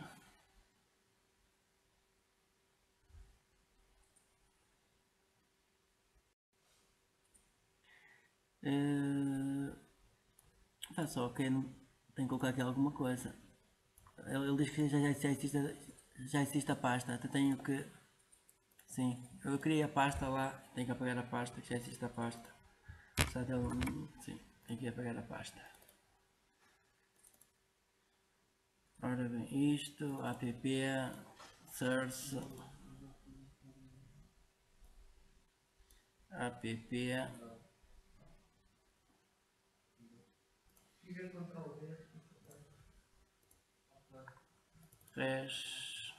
Está só ok, tem que colocar aqui alguma coisa. Ele diz que já existe a pasta, até tenho que... Sim, eu criei a pasta lá, tenho que apagar a pasta, que já existe a pasta. Sim, tenho que apagar a pasta. Ora bem, isto, app, source, app, res,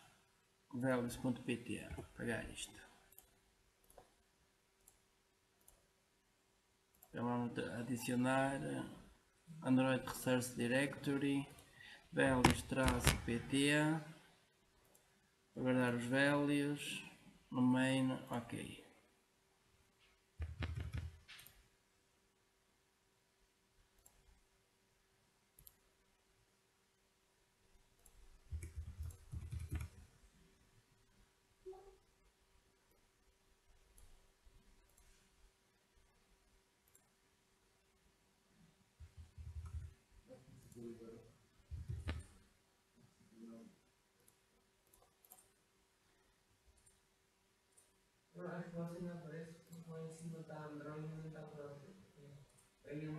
values.pt, apagar isto. Então vamos adicionar Android Resource Directory, values-pt, guardar os values, no main, ok. Eu acho que você não aparece porque lá em cima está Android e não está próprio. Aí eu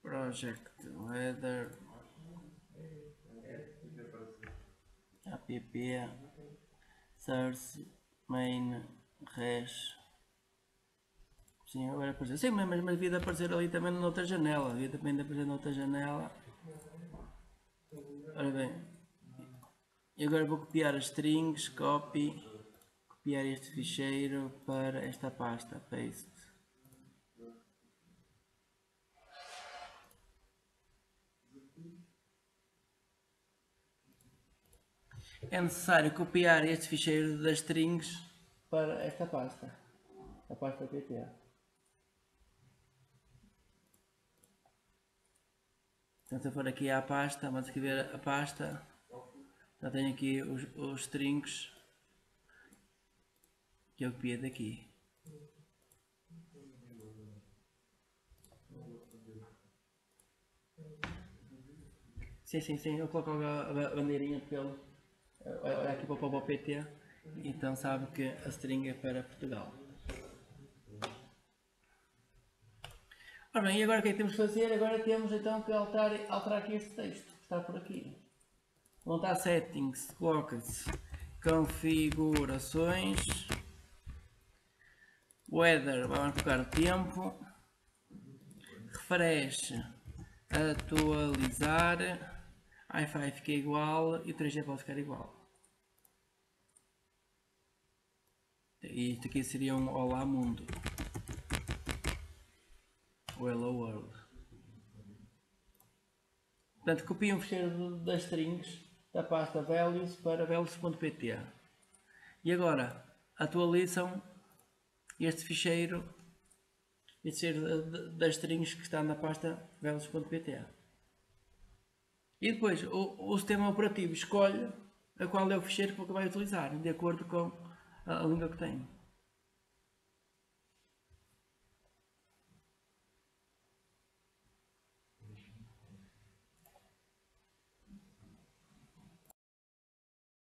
Project Weather app source main res. Sim, agora apareceu. Sim, mas devia aparecer ali também noutra janela. Devia também aparecer noutra janela. Ora bem, e agora vou copiar as strings, copy, copiar este ficheiro para esta pasta, paste. É necessário copiar este ficheiro das strings para esta pasta, a pasta PTA. Então se eu for aqui à pasta, vamos escrever a pasta, já tenho aqui os strings que eu copiei daqui. Sim, eu coloco a bandeirinha pelo... Olha aqui para o PT, então sabe que a string é para Portugal. Ora bem, e agora o que é que temos que fazer? Agora temos então que alterar aqui este texto, que está por aqui. Montar settings, coloca-se configurações, weather, vamos colocar o tempo, refresh, atualizar, Wi-Fi fica igual e o 3G pode ficar igual. E isto aqui seria um Olá Mundo. O Hello World. Portanto, copiem um ficheiro das strings da pasta values para values.pt. E agora atualizam este ficheiro das strings que está na pasta values.pt. E depois o sistema operativo escolhe a qual é o ficheiro que vai utilizar, de acordo com a língua que tem.